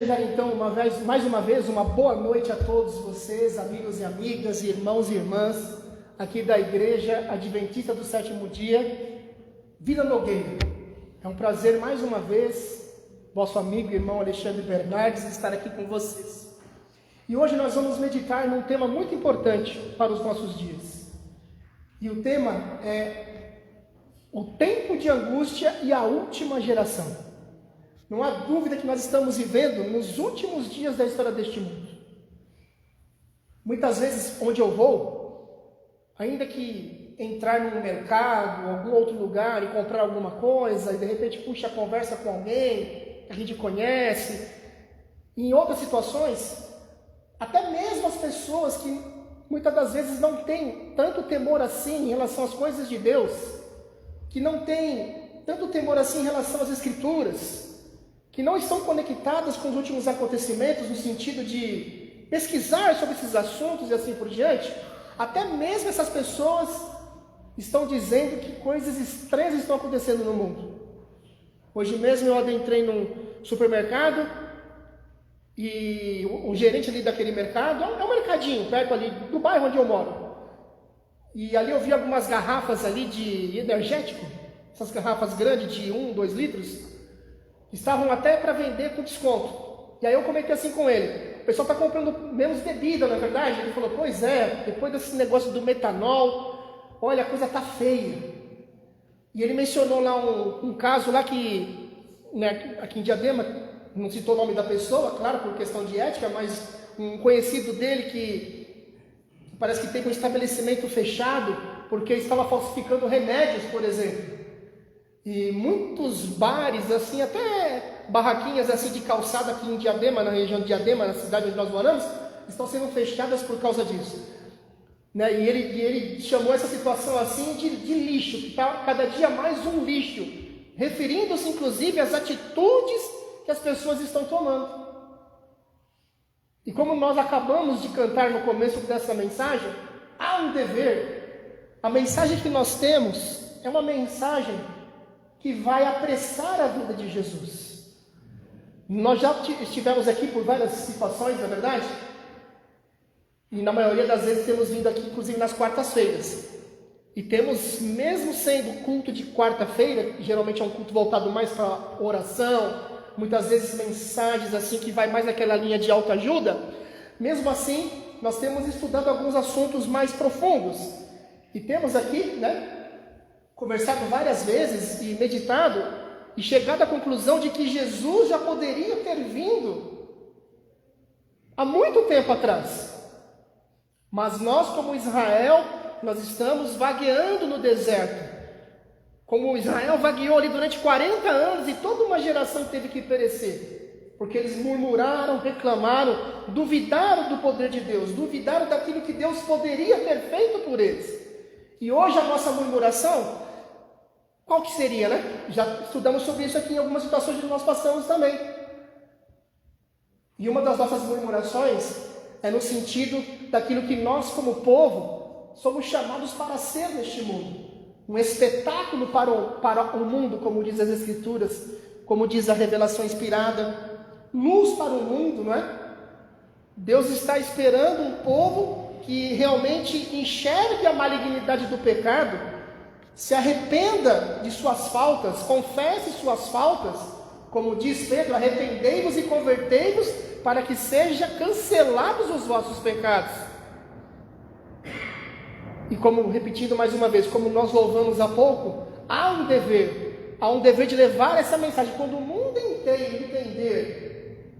Então, mais uma vez, uma boa noite a todos vocês, amigos e amigas, irmãos e irmãs, aqui da Igreja Adventista do Sétimo Dia, Vila Nogueira. É um prazer, mais uma vez, vosso amigo e irmão Alexandre Bernardes, estar aqui com vocês. E hoje nós vamos meditar num tema muito importante para os nossos dias. E o tema é o tempo de angústia e a última geração. Não há dúvida que nós estamos vivendo nos últimos dias da história deste mundo. Muitas vezes, onde eu vou, ainda que entrar num mercado, algum outro lugar e comprar alguma coisa, e de repente puxa a conversa com alguém que a gente conhece, e em outras situações, até mesmo as pessoas que muitas das vezes não têm tanto temor assim em relação às coisas de Deus, que não têm tanto temor assim em relação às Escrituras, que não estão conectadas com os últimos acontecimentos no sentido de pesquisar sobre esses assuntos e assim por diante, até mesmo essas pessoas estão dizendo que coisas estranhas estão acontecendo no mundo. Hoje mesmo eu adentrei num supermercado e o gerente ali daquele mercado, é um mercadinho perto ali do bairro onde eu moro, e ali eu vi algumas garrafas ali de energético, essas garrafas grandes de 1, 2 litros, estavam até para vender com desconto. E aí eu comentei assim com ele: o pessoal está comprando menos bebida, não é verdade? Ele falou: pois é, depois desse negócio do metanol, olha, a coisa está feia. E ele mencionou lá um caso lá que, né, aqui em Diadema, não citou o nome da pessoa, claro, por questão de ética, mas um conhecido dele que parece que teve um estabelecimento fechado porque estava falsificando remédios, por exemplo. E muitos bares, assim, até barraquinhas assim de calçada aqui em Diadema, na região de Diadema, na cidade onde nós moramos, estão sendo fechadas por causa disso. Né? E ele chamou essa situação assim de lixo, que está cada dia mais um lixo, referindo-se inclusive às atitudes que as pessoas estão tomando. E como nós acabamos de cantar no começo dessa mensagem, há um dever. A mensagem que nós temos é uma mensagem que vai apressar a vida de Jesus. Nós já estivemos aqui por várias situações, não é verdade? E na maioria das vezes temos vindo aqui, inclusive nas quartas-feiras. E temos, mesmo sendo culto de quarta-feira, geralmente é um culto voltado mais para oração, muitas vezes mensagens assim que vai mais naquela linha de autoajuda, mesmo assim, nós temos estudado alguns assuntos mais profundos. E temos aqui, né, conversado várias vezes e meditado e chegado à conclusão de que Jesus já poderia ter vindo há muito tempo atrás. Mas nós, como Israel, nós estamos vagueando no deserto. Como Israel vagueou ali durante 40 anos e toda uma geração teve que perecer. Porque eles murmuraram, reclamaram, duvidaram do poder de Deus, duvidaram daquilo que Deus poderia ter feito por eles. E hoje a nossa murmuração, qual que seria, né? Já estudamos sobre isso aqui em algumas situações que nós passamos também. E uma das nossas murmurações é no sentido daquilo que nós, como povo, somos chamados para ser neste mundo. Um espetáculo para o mundo, como diz as Escrituras, como diz a revelação inspirada. Luz para o mundo, não é? Deus está esperando um povo que realmente enxergue a malignidade do pecado, se arrependa de suas faltas, confesse suas faltas, como diz Pedro: arrependei-vos e convertei-vos, para que sejam cancelados os vossos pecados. E como, repetindo mais uma vez, como nós louvamos há pouco, há um dever de levar essa mensagem. Quando o mundo inteiro entender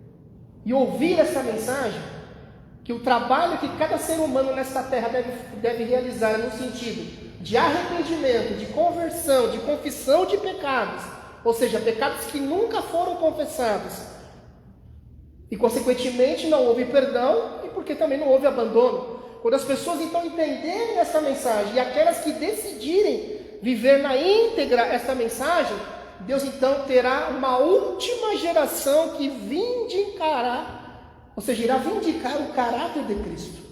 e ouvir essa mensagem, que o trabalho que cada ser humano nesta terra deve realizar é no sentido de arrependimento, de conversão, de confissão de pecados, ou seja, pecados que nunca foram confessados, e consequentemente não houve perdão, e porque também não houve abandono. Quando as pessoas então entenderem essa mensagem, e aquelas que decidirem viver na íntegra essa mensagem, Deus então terá uma última geração que vindicará, ou seja, irá vindicar o caráter de Cristo.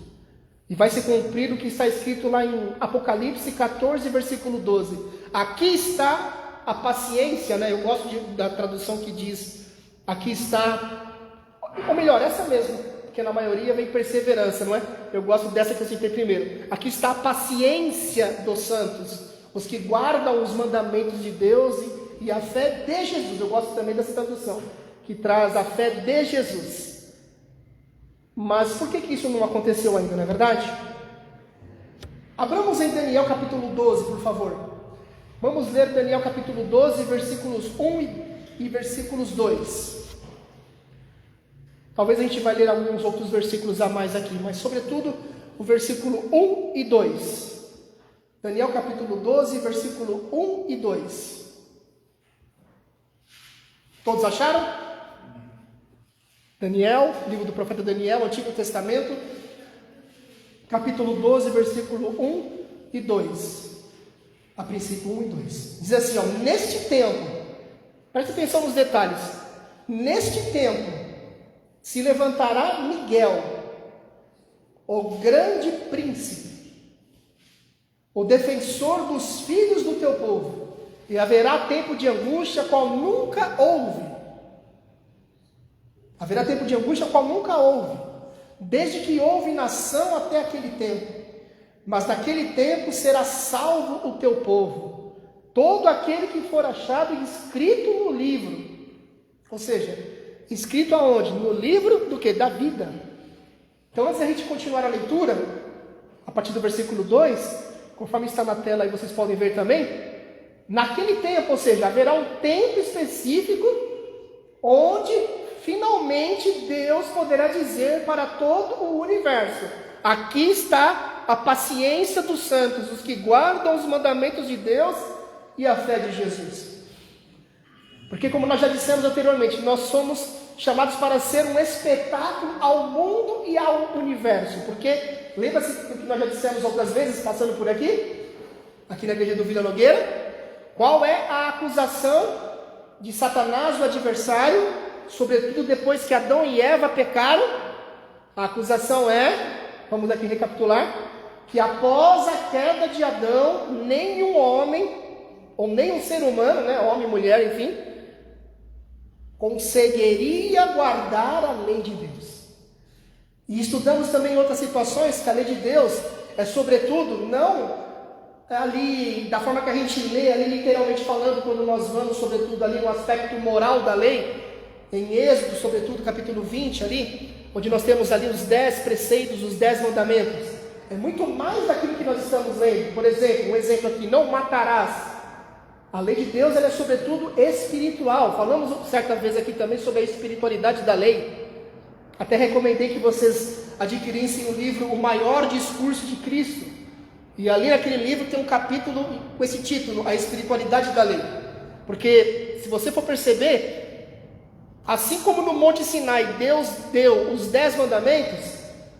E vai se cumprir o que está escrito lá em Apocalipse 14, versículo 12. Aqui está a paciência, né? Eu gosto da tradução que diz: aqui está melhor, essa mesmo, porque na maioria vem perseverança, não é? Eu gosto dessa que eu citei primeiro. Aqui está a paciência dos santos, os que guardam os mandamentos de Deus e a fé de Jesus. Eu gosto também dessa tradução, que traz a fé de Jesus. Mas por que isso não aconteceu ainda, não é verdade? Abramos em Daniel capítulo 12, por favor. Vamos ler Daniel capítulo 12, versículos 1 e versículos 2. Talvez a gente vai ler alguns outros versículos a mais aqui, mas sobretudo o versículo 1 e 2. Daniel capítulo 12, versículo 1 e 2. Todos acharam? Daniel, livro do profeta Daniel, Antigo Testamento, capítulo 12, versículo 1 e 2. A princípio 1 e 2. Diz assim, ó, neste tempo, preste atenção nos detalhes, neste tempo se levantará Miguel, o grande príncipe, o defensor dos filhos do teu povo, e haverá tempo de angústia qual nunca houve. Haverá tempo de angústia qual nunca houve, desde que houve nação até aquele tempo. Mas naquele tempo será salvo o teu povo, todo aquele que for achado inscrito no livro. Ou seja, inscrito aonde? No livro do que? Da vida. Então, antes da gente continuar a leitura, a partir do versículo 2, conforme está na tela aí vocês podem ver também, naquele tempo, ou seja, haverá um tempo específico onde finalmente Deus poderá dizer para todo o universo: aqui está a paciência dos santos, os que guardam os mandamentos de Deus e a fé de Jesus. Porque, como nós já dissemos anteriormente, nós somos chamados para ser um espetáculo ao mundo e ao universo. Porque, lembra-se do que nós já dissemos outras vezes, passando por aqui na igreja do Vila Nogueira? Qual é a acusação de Satanás, o adversário, sobretudo depois que Adão e Eva pecaram? A acusação é, vamos aqui recapitular, que após a queda de Adão, nenhum homem, ou nenhum ser humano, né, homem, mulher, enfim, conseguiria guardar a lei de Deus. E estudamos também em outras situações que a lei de Deus é sobretudo, não ali da forma que a gente lê, ali literalmente falando, quando nós vamos sobretudo ali no aspecto moral da lei, em Êxodo, sobretudo capítulo 20 ali, onde nós temos ali os 10 preceitos, os 10 mandamentos. É muito mais daquilo que nós estamos lendo. Por exemplo, um exemplo aqui, não matarás. A lei de Deus ela é sobretudo espiritual. Falamos certa vez aqui também sobre a espiritualidade da lei. Até recomendei que vocês adquirissem o livro O Maior Discurso de Cristo. E ali naquele livro tem um capítulo com esse título, A Espiritualidade da Lei. Porque se você for perceber, assim como no Monte Sinai Deus deu os 10 mandamentos,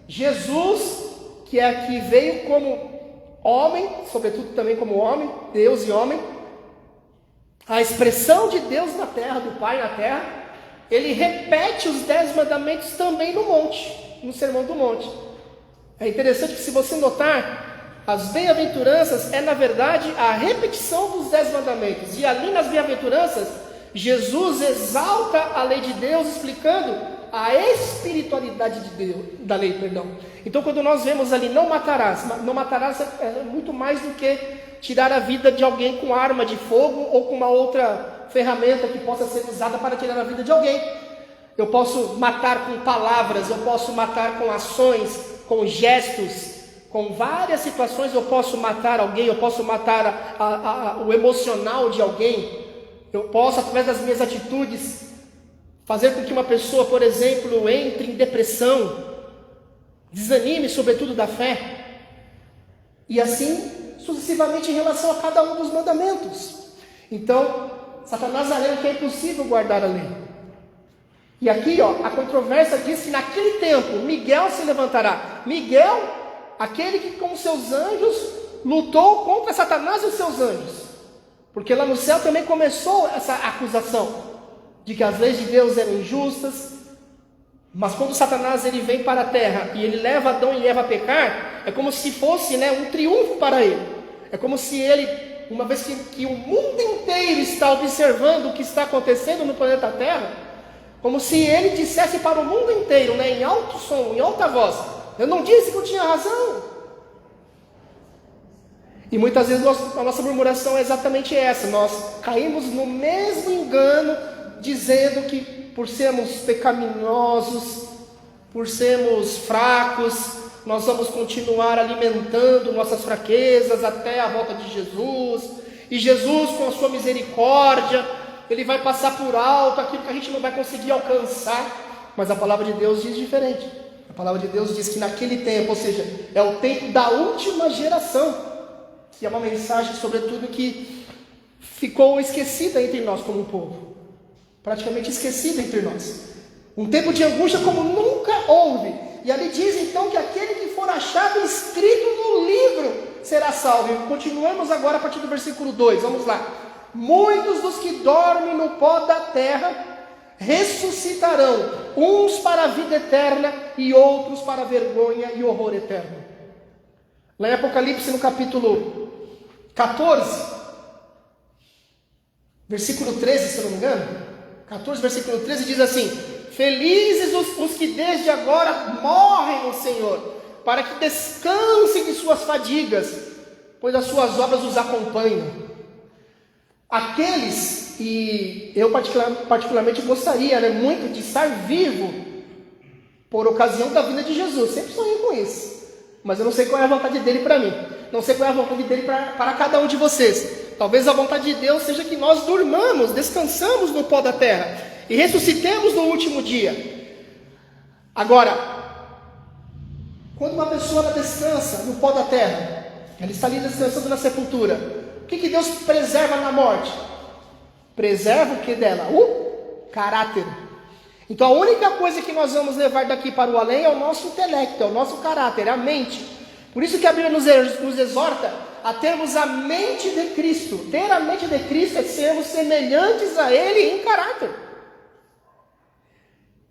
Jesus, que é aqui veio como homem, sobretudo também como homem, Deus e homem, a expressão de Deus na terra, do Pai na terra, ele repete os 10 mandamentos também no monte, no Sermão do Monte. É interessante que, se você notar, as bem-aventuranças é na verdade a repetição dos 10 mandamentos, e ali nas bem-aventuranças Jesus exalta a lei de Deus, explicando a espiritualidade de Deus, da lei, perdão. Então, quando nós vemos ali não matarás é muito mais do que tirar a vida de alguém com arma de fogo ou com uma outra ferramenta que possa ser usada para tirar a vida de alguém. Eu posso matar com palavras, eu posso matar com ações, com gestos, com várias situações. Eu posso matar alguém, eu posso matar o emocional de alguém, eu posso, através das minhas atitudes, fazer com que uma pessoa, por exemplo, entre em depressão, desanime, sobretudo da fé, e assim sucessivamente em relação a cada um dos mandamentos. Então, Satanás alega que é impossível guardar a lei. E aqui, a controvérsia diz que naquele tempo Miguel se levantará. Miguel, aquele que com seus anjos lutou contra Satanás e os seus anjos. Porque lá no céu também começou essa acusação de que as leis de Deus eram injustas. Mas quando Satanás ele vem para a terra e ele leva Adão e Eva a pecar, é como se fosse um triunfo para ele. É como se ele, uma vez que o mundo inteiro está observando o que está acontecendo no planeta Terra, Como se ele dissesse para o mundo inteiro, né, em alto som, em alta voz: eu não disse que eu tinha razão. E muitas vezes a nossa murmuração é exatamente essa. Nós caímos no mesmo engano, dizendo que por sermos pecaminosos, por sermos fracos, nós vamos continuar alimentando nossas fraquezas até a volta de Jesus. E Jesus, com a sua misericórdia, Ele vai passar por alto aquilo que a gente não vai conseguir alcançar. Mas a palavra de Deus diz diferente. A palavra de Deus diz que naquele tempo, ou seja, é o tempo da última geração, que é uma mensagem, sobretudo, que ficou esquecida entre nós como um povo. Praticamente esquecida entre nós. Um tempo de angústia como nunca houve. E ali diz então que aquele que for achado escrito no livro será salvo. E continuamos agora a partir do versículo 2. Vamos lá. Muitos dos que dormem no pó da terra ressuscitarão, uns para a vida eterna e outros para a vergonha e horror eterno. Lá em Apocalipse, no capítulo 14, versículo 13, se eu não me engano, 14, versículo 13, diz assim: felizes os que desde agora morrem no Senhor, para que descansem de suas fadigas, pois as suas obras os acompanham. Aqueles, e eu particularmente gostaria, né, muito de estar vivo por ocasião da vinda de Jesus. Sempre sonhei com isso, mas eu não sei qual é a vontade dele para mim. Não sei qual é a vontade dele para cada um de vocês. Talvez a vontade de Deus seja que nós durmamos, descansamos no pó da terra e ressuscitemos no último dia. Agora, quando uma pessoa descansa no pó da terra, ela está ali descansando na sepultura, o que Deus preserva na morte? Preserva o que dela? O caráter. Então a única coisa que nós vamos levar daqui para o além é o nosso intelecto, é o nosso caráter, é a mente. Por isso que a Bíblia nos exorta a termos a mente de Cristo. Ter a mente de Cristo é sermos semelhantes a Ele em caráter.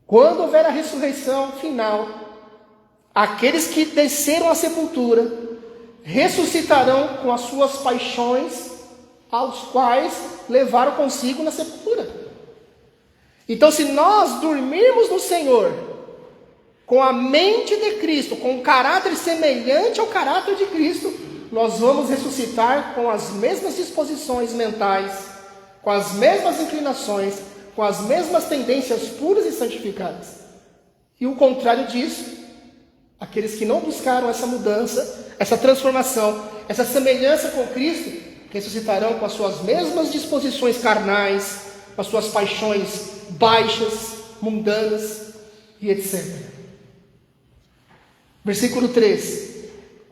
Quando houver a ressurreição final, aqueles que desceram à sepultura ressuscitarão com as suas paixões, aos quais levaram consigo na sepultura. Então, se nós dormirmos no Senhor, com a mente de Cristo, com um caráter semelhante ao caráter de Cristo, nós vamos ressuscitar com as mesmas disposições mentais, com as mesmas inclinações, com as mesmas tendências puras e santificadas. E o contrário disso, aqueles que não buscaram essa mudança, essa transformação, essa semelhança com Cristo, ressuscitarão com as suas mesmas disposições carnais, com as suas paixões baixas, mundanas e etc. Versículo 3: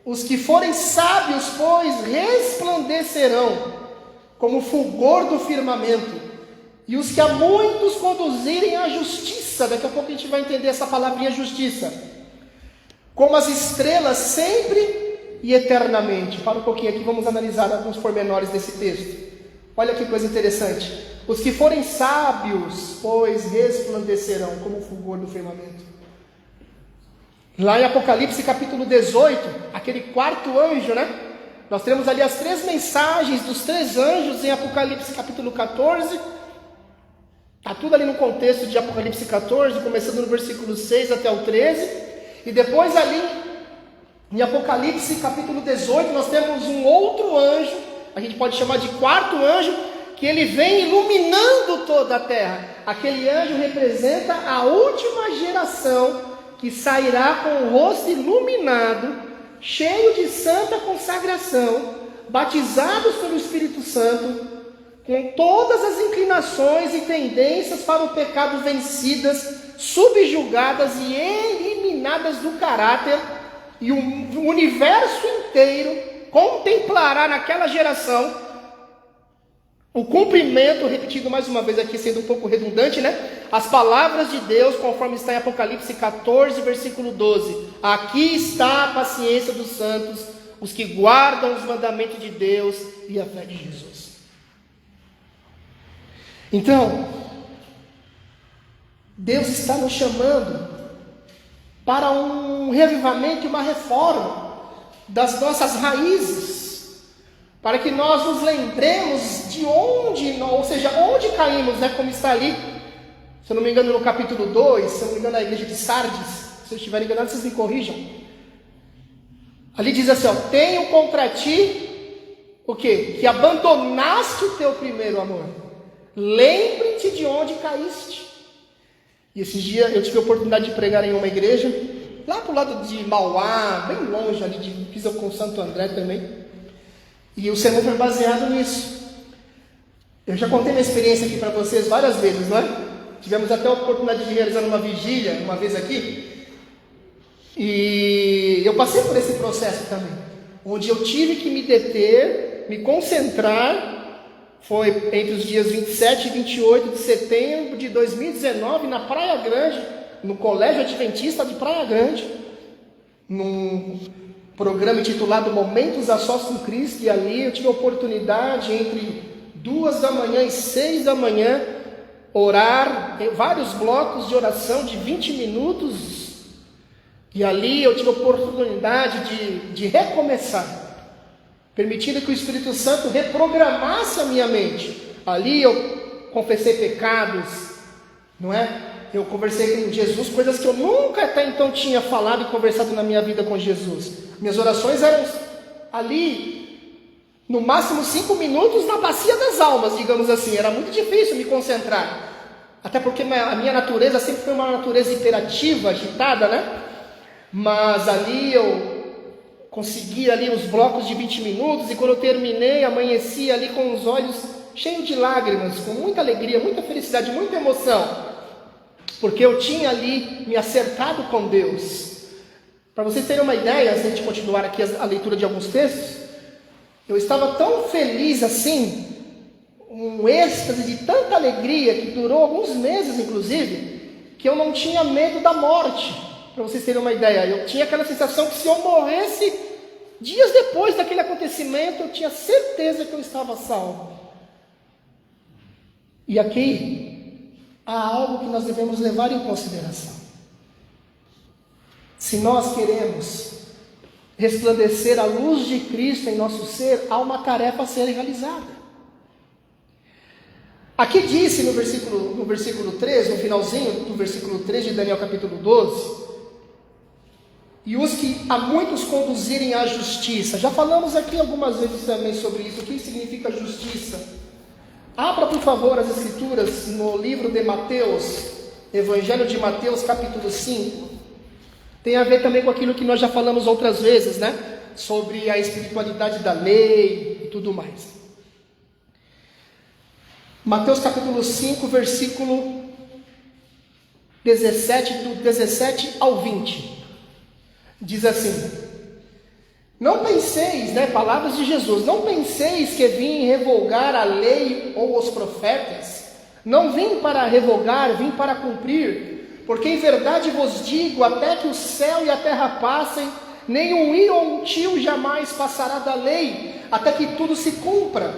os que forem sábios, pois, resplandecerão como o fulgor do firmamento, e os que a muitos conduzirem à justiça, daqui a pouco a gente vai entender essa palavrinha justiça, como as estrelas sempre e eternamente. Para um pouquinho aqui, vamos analisar alguns pormenores desse texto. Olha que coisa interessante. Os que forem sábios, pois, resplandecerão como o fulgor do firmamento. Lá em Apocalipse capítulo 18, aquele quarto anjo, né? Nós temos ali as três mensagens dos três anjos em Apocalipse capítulo 14. Está tudo ali no contexto de Apocalipse 14, começando no versículo 6 até o 13. E depois ali em Apocalipse capítulo 18, nós temos um outro anjo, a gente pode chamar de quarto anjo, que ele vem iluminando toda a terra. Aquele anjo representa a última geração, que sairá com o rosto iluminado, cheio de santa consagração, batizados pelo Espírito Santo, com todas as inclinações e tendências para o pecado vencidas, subjugadas e eliminadas do caráter, e o universo inteiro contemplará naquela geração o cumprimento, repetido mais uma vez aqui, sendo um pouco redundante, né? As palavras de Deus, conforme está em Apocalipse 14, versículo 12. Aqui está a paciência dos santos, os que guardam os mandamentos de Deus e a fé de Jesus. Então, Deus está nos chamando para um reavivamento e uma reforma das nossas raízes, para que nós nos lembremos de onde, ou seja, onde caímos, né, como está ali, Se eu não me engano, no capítulo 2, se eu não me engano, na igreja de Sardes, se eu estiver enganado, vocês me corrijam. Ali diz assim, ó, tenho contra ti o quê? Que abandonaste o teu primeiro amor. Lembre-te de onde caíste. E esses dias eu tive a oportunidade de pregar em uma igreja, lá pro lado de Mauá, bem longe ali, de Pisa com Santo André também. E o sermão foi baseado nisso. Eu já contei minha experiência aqui para vocês várias vezes, não é? Tivemos até a oportunidade de realizar uma vigília, uma vez aqui. E eu passei por esse processo também, onde eu tive que me deter, me concentrar. Foi entre os dias 27 e 28 de setembro de 2019, na Praia Grande, no Colégio Adventista de Praia Grande, num programa intitulado Momentos a Sós com Cristo, e ali eu tive a oportunidade, entre 2 da manhã e 6 da manhã, orar, vários blocos de oração de 20 minutos, e ali eu tive a oportunidade de recomeçar, permitindo que o Espírito Santo reprogramasse a minha mente. Ali eu confessei pecados, não é? Eu conversei com Jesus, coisas que eu nunca até então tinha falado e conversado na minha vida com Jesus. Minhas orações eram ali, no máximo 5 minutos, na bacia das almas, digamos assim. Era muito difícil me concentrar, até porque a minha natureza sempre foi uma natureza hiperativa, agitada, né? Mas ali eu consegui ali os blocos de 20 minutos, e quando eu terminei, amanheci ali com os olhos cheios de lágrimas, com muita alegria, muita felicidade, muita emoção, porque eu tinha ali me acertado com Deus. Para vocês terem uma ideia, antes de a gente continuar aqui a leitura de alguns textos, eu estava tão feliz assim, um êxtase de tanta alegria, que durou alguns meses inclusive, que eu não tinha medo da morte. Para vocês terem uma ideia, eu tinha aquela sensação que se eu morresse dias depois daquele acontecimento, eu tinha certeza que eu estava salvo. E aqui há algo que nós devemos levar em consideração. Se nós queremos resplandecer a luz de Cristo em nosso ser, há uma tarefa a ser realizada. Aqui disse no versículo 3, no finalzinho do versículo 3 de Daniel capítulo 12, e os que a muitos conduzirem à justiça. Já falamos aqui algumas vezes também sobre isso. O que significa justiça? Abra, por favor, as Escrituras no livro de Mateus, Evangelho de Mateus, capítulo 5. Tem a ver também com aquilo que nós já falamos outras vezes, né? Sobre a espiritualidade da lei e tudo mais. Mateus capítulo 5, versículo 17, do 17 ao 20. Diz assim: não penseis, palavras de Jesus, não penseis que vim revogar a lei ou os profetas. Não vim para revogar, vim para cumprir. Porque em verdade vos digo, até que o céu e a terra passem, nem um i ou um tio jamais passará da lei, até que tudo se cumpra.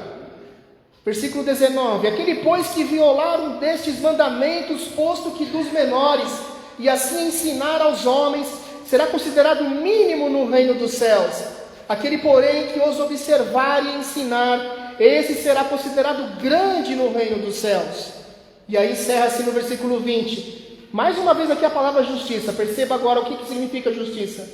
Versículo 19: aquele, pois, que violar um destes mandamentos, posto que dos menores, e assim ensinar aos homens, será considerado mínimo no reino dos céus. Aquele, porém, que os observar e ensinar, esse será considerado grande no reino dos céus. E aí encerra assim no versículo 20. Mais uma vez aqui a palavra justiça. Perceba agora o que significa justiça.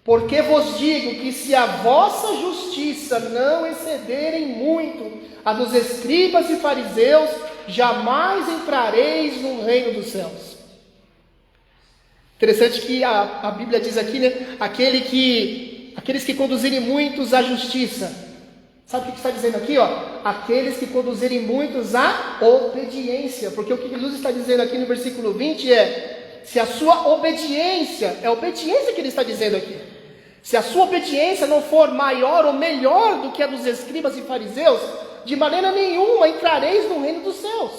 Porque vos digo que se a vossa justiça não excederem muito a dos escribas e fariseus, jamais entrareis no reino dos céus. Interessante que a Bíblia diz aqui, aqueles que conduzirem muitos à justiça. Sabe o que está dizendo aqui? Aqueles que conduzirem muitos à obediência. Porque o que Jesus está dizendo aqui no versículo 20 é, se a sua obediência, é a obediência que ele está dizendo aqui, se a sua obediência não for maior ou melhor do que a dos escribas e fariseus, de maneira nenhuma entrareis no reino dos céus.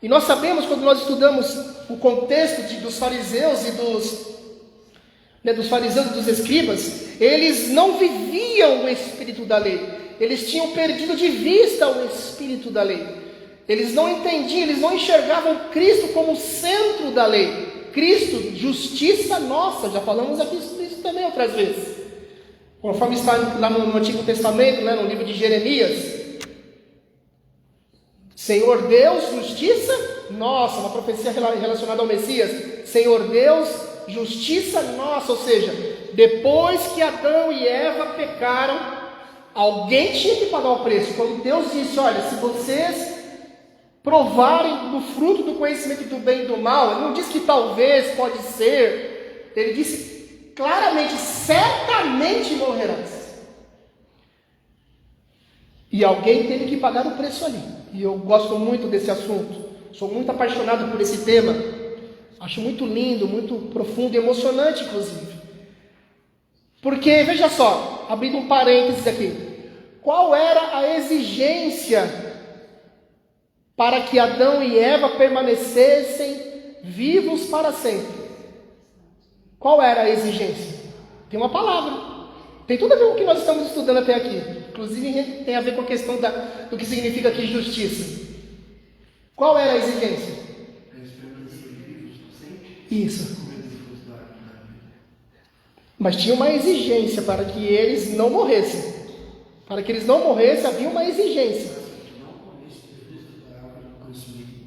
E nós sabemos, quando nós estudamos o contexto dos fariseus e dos fariseus e dos escribas, eles não viviam o espírito da lei. Eles tinham perdido de vista o espírito da lei. Eles não entendiam, eles não enxergavam Cristo como o centro da lei. Cristo, justiça nossa. Já falamos aqui sobre isso também outras vezes. Conforme está lá no Antigo Testamento, no livro de Jeremias. Senhor Deus, justiça nossa, uma profecia relacionada ao Messias, Senhor Deus, justiça nossa, ou seja, depois que Adão e Eva pecaram, alguém tinha que pagar o preço. Quando Deus disse, olha, se vocês provarem do fruto do conhecimento do bem e do mal, ele não disse que talvez, pode ser, ele disse claramente, certamente morrerás. E alguém teve que pagar o preço ali. E eu gosto muito desse assunto, sou muito apaixonado por esse tema, acho muito lindo, muito profundo e emocionante, inclusive. Porque, veja só, abrindo um parênteses aqui, qual era a exigência para que Adão e Eva permanecessem vivos para sempre? Qual era a exigência? Tem uma palavra. Tem tudo a ver com o que nós estamos estudando até aqui. Inclusive tem a ver com a questão do que significa aqui justiça. Qual era a exigência? Isso. Mas tinha uma exigência para que eles não morressem. Para que eles não morressem, havia uma exigência.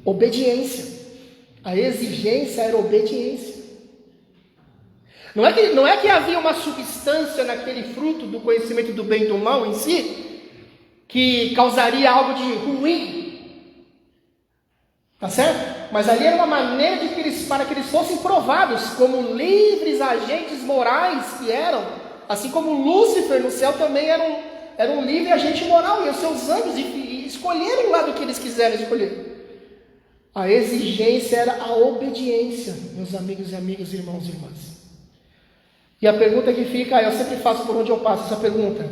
Obediência. A exigência era obediência. Não é que havia uma substância naquele fruto do conhecimento do bem e do mal em si, que causaria algo de ruim. Tá certo? Mas ali era uma maneira para que eles fossem provados como livres agentes morais que eram, assim como Lúcifer no céu também era um livre agente moral, e os seus anjos e escolheram o lado que eles quiseram escolher. A exigência era a obediência, meus amigos e amigas, irmãos e irmãs. E a pergunta que fica, eu sempre faço por onde eu passo essa pergunta.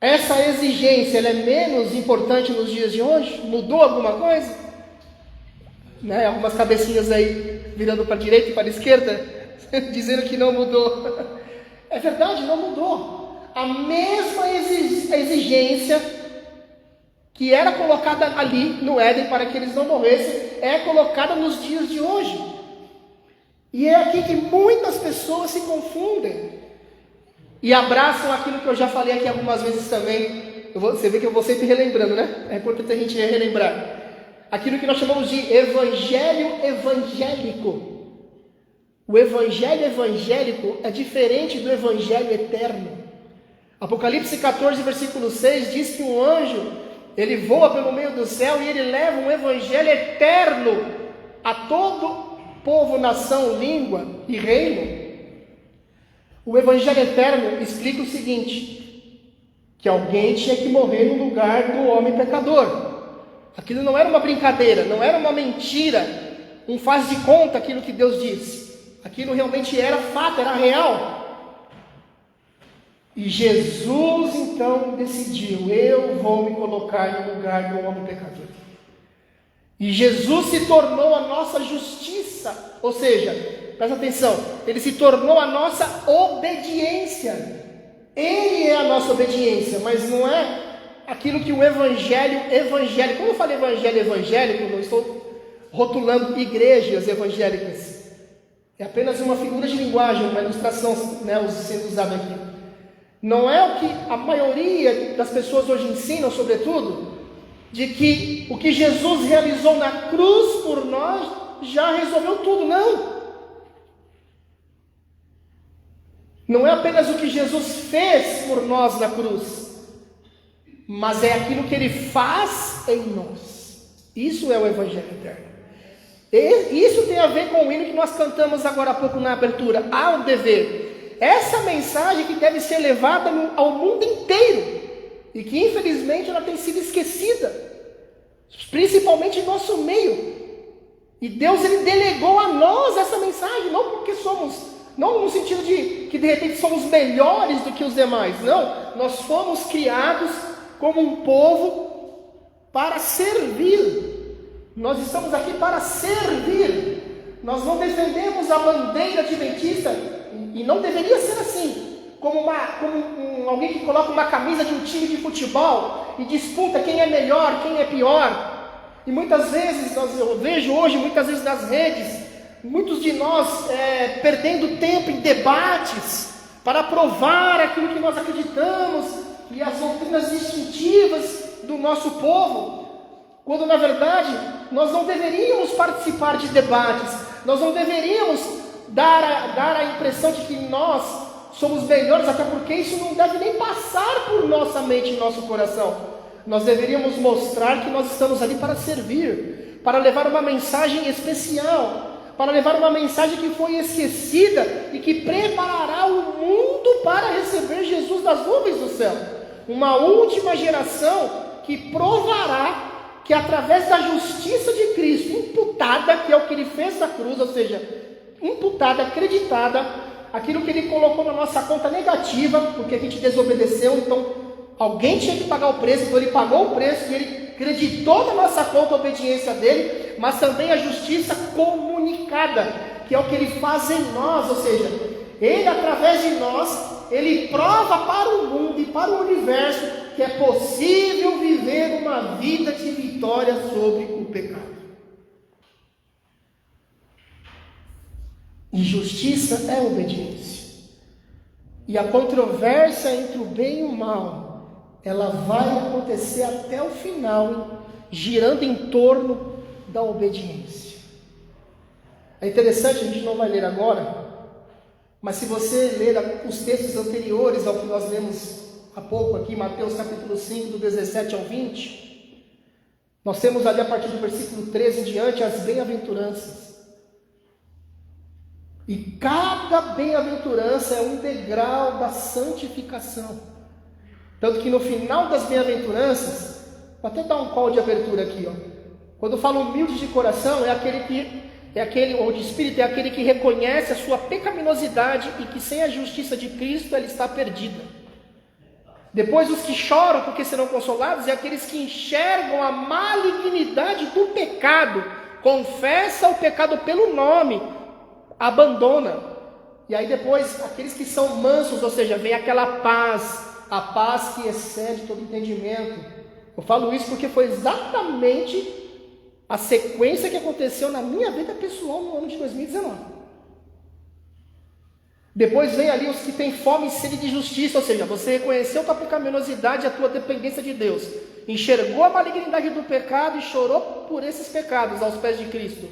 Essa exigência, ela é menos importante nos dias de hoje? Mudou alguma coisa? Né? Algumas cabecinhas aí virando para a direita e para a esquerda, dizendo que não mudou. É verdade, não mudou. A mesma exigência que era colocada ali no Éden para que eles não morressem, é colocada nos dias de hoje. E é aqui que muitas pessoas se confundem e abraçam aquilo que eu já falei aqui algumas vezes também. Você vê que eu vou sempre relembrando, né? É importante a gente relembrar. Aquilo que nós chamamos de evangelho evangélico. O evangelho evangélico é diferente do evangelho eterno. Apocalipse 14, versículo 6 diz que um anjo, ele voa pelo meio do céu e ele leva um evangelho eterno a todo povo, nação, língua e reino. O evangelho eterno explica o seguinte, que alguém tinha que morrer no lugar do homem pecador. Aquilo não era uma brincadeira, não era uma mentira, um faz de conta aquilo que Deus disse. Aquilo realmente era fato, era real. E Jesus então decidiu, eu vou me colocar no lugar do homem pecador. E Jesus se tornou a nossa justiça, ou seja, presta atenção, ele se tornou a nossa obediência. Ele é a nossa obediência, mas não é aquilo que o evangelho evangélico, quando eu falo evangelho evangélico, não estou rotulando igrejas evangélicas, é apenas uma figura de linguagem, uma ilustração, né, sendo usada aqui. Não é o que a maioria das pessoas hoje ensinam, sobretudo, de que o que Jesus realizou na cruz por nós já resolveu tudo. Não é apenas o que Jesus fez por nós na cruz, mas é aquilo que Ele faz em nós. Isso é o Evangelho eterno. E isso tem a ver com o hino que nós cantamos agora há pouco na abertura, há um dever. Essa mensagem que deve ser levada ao mundo inteiro, e que infelizmente ela tem sido esquecida, principalmente em nosso meio. E Deus, Ele delegou a nós essa mensagem, não porque não no sentido de que de repente somos melhores do que os demais, não, nós fomos criados como um povo para servir. Nós estamos aqui para servir. Nós não defendemos a bandeira adventista, e não deveria ser assim, como alguém que coloca uma camisa de um time de futebol e disputa quem é melhor, quem é pior. E muitas vezes, eu vejo hoje, muitas vezes nas redes, muitos de nós perdendo tempo em debates para provar aquilo que nós acreditamos e as doutrinas distintivas do nosso povo, quando na verdade nós não deveríamos participar de debates, nós não deveríamos dar a impressão de que nós somos melhores, até porque isso não deve nem passar por nossa mente e nosso coração. Nós deveríamos mostrar que nós estamos ali para servir, para levar uma mensagem especial, para levar uma mensagem que foi esquecida e que preparará o mundo para receber Jesus das nuvens do céu. Uma última geração que provará que através da justiça de Cristo, imputada, que é o que Ele fez na cruz, ou seja, imputada, acreditada, aquilo que Ele colocou na nossa conta negativa, porque a gente desobedeceu, então alguém tinha que pagar o preço, então Ele pagou o preço e Ele acreditou na nossa conta a obediência dele, mas também a justiça comunicada, que é o que Ele faz em nós, ou seja, Ele através de nós, Ele prova para o mundo e para o universo que é possível viver uma vida de vitória sobre o pecado. E justiça é obediência. E a controvérsia entre o bem e o mal, ela vai acontecer até o final, girando em torno da obediência. É interessante, a gente não vai ler agora, mas se você ler os textos anteriores ao que nós lemos há pouco aqui, Mateus capítulo 5, do 17 ao 20, nós temos ali a partir do versículo 13 em diante as bem-aventuranças. E cada bem-aventurança é um degrau da santificação. Tanto que no final das bem-aventuranças, vou até dar um call de abertura aqui, ó. Quando fala humilde de coração, ou de espírito, é aquele que reconhece a sua pecaminosidade e que sem a justiça de Cristo ela está perdida. Depois os que choram porque serão consolados, é aqueles que enxergam a malignidade do pecado, confessa o pecado pelo nome, abandona. E aí depois aqueles que são mansos, ou seja, vem aquela paz, a paz que excede todo entendimento. Eu falo isso porque foi exatamente a sequência que aconteceu na minha vida pessoal no ano de 2019. Depois vem ali os que têm fome e sede de justiça, ou seja, você reconheceu a tua pecaminosidade e a tua dependência de Deus, enxergou a malignidade do pecado e chorou por esses pecados aos pés de Cristo.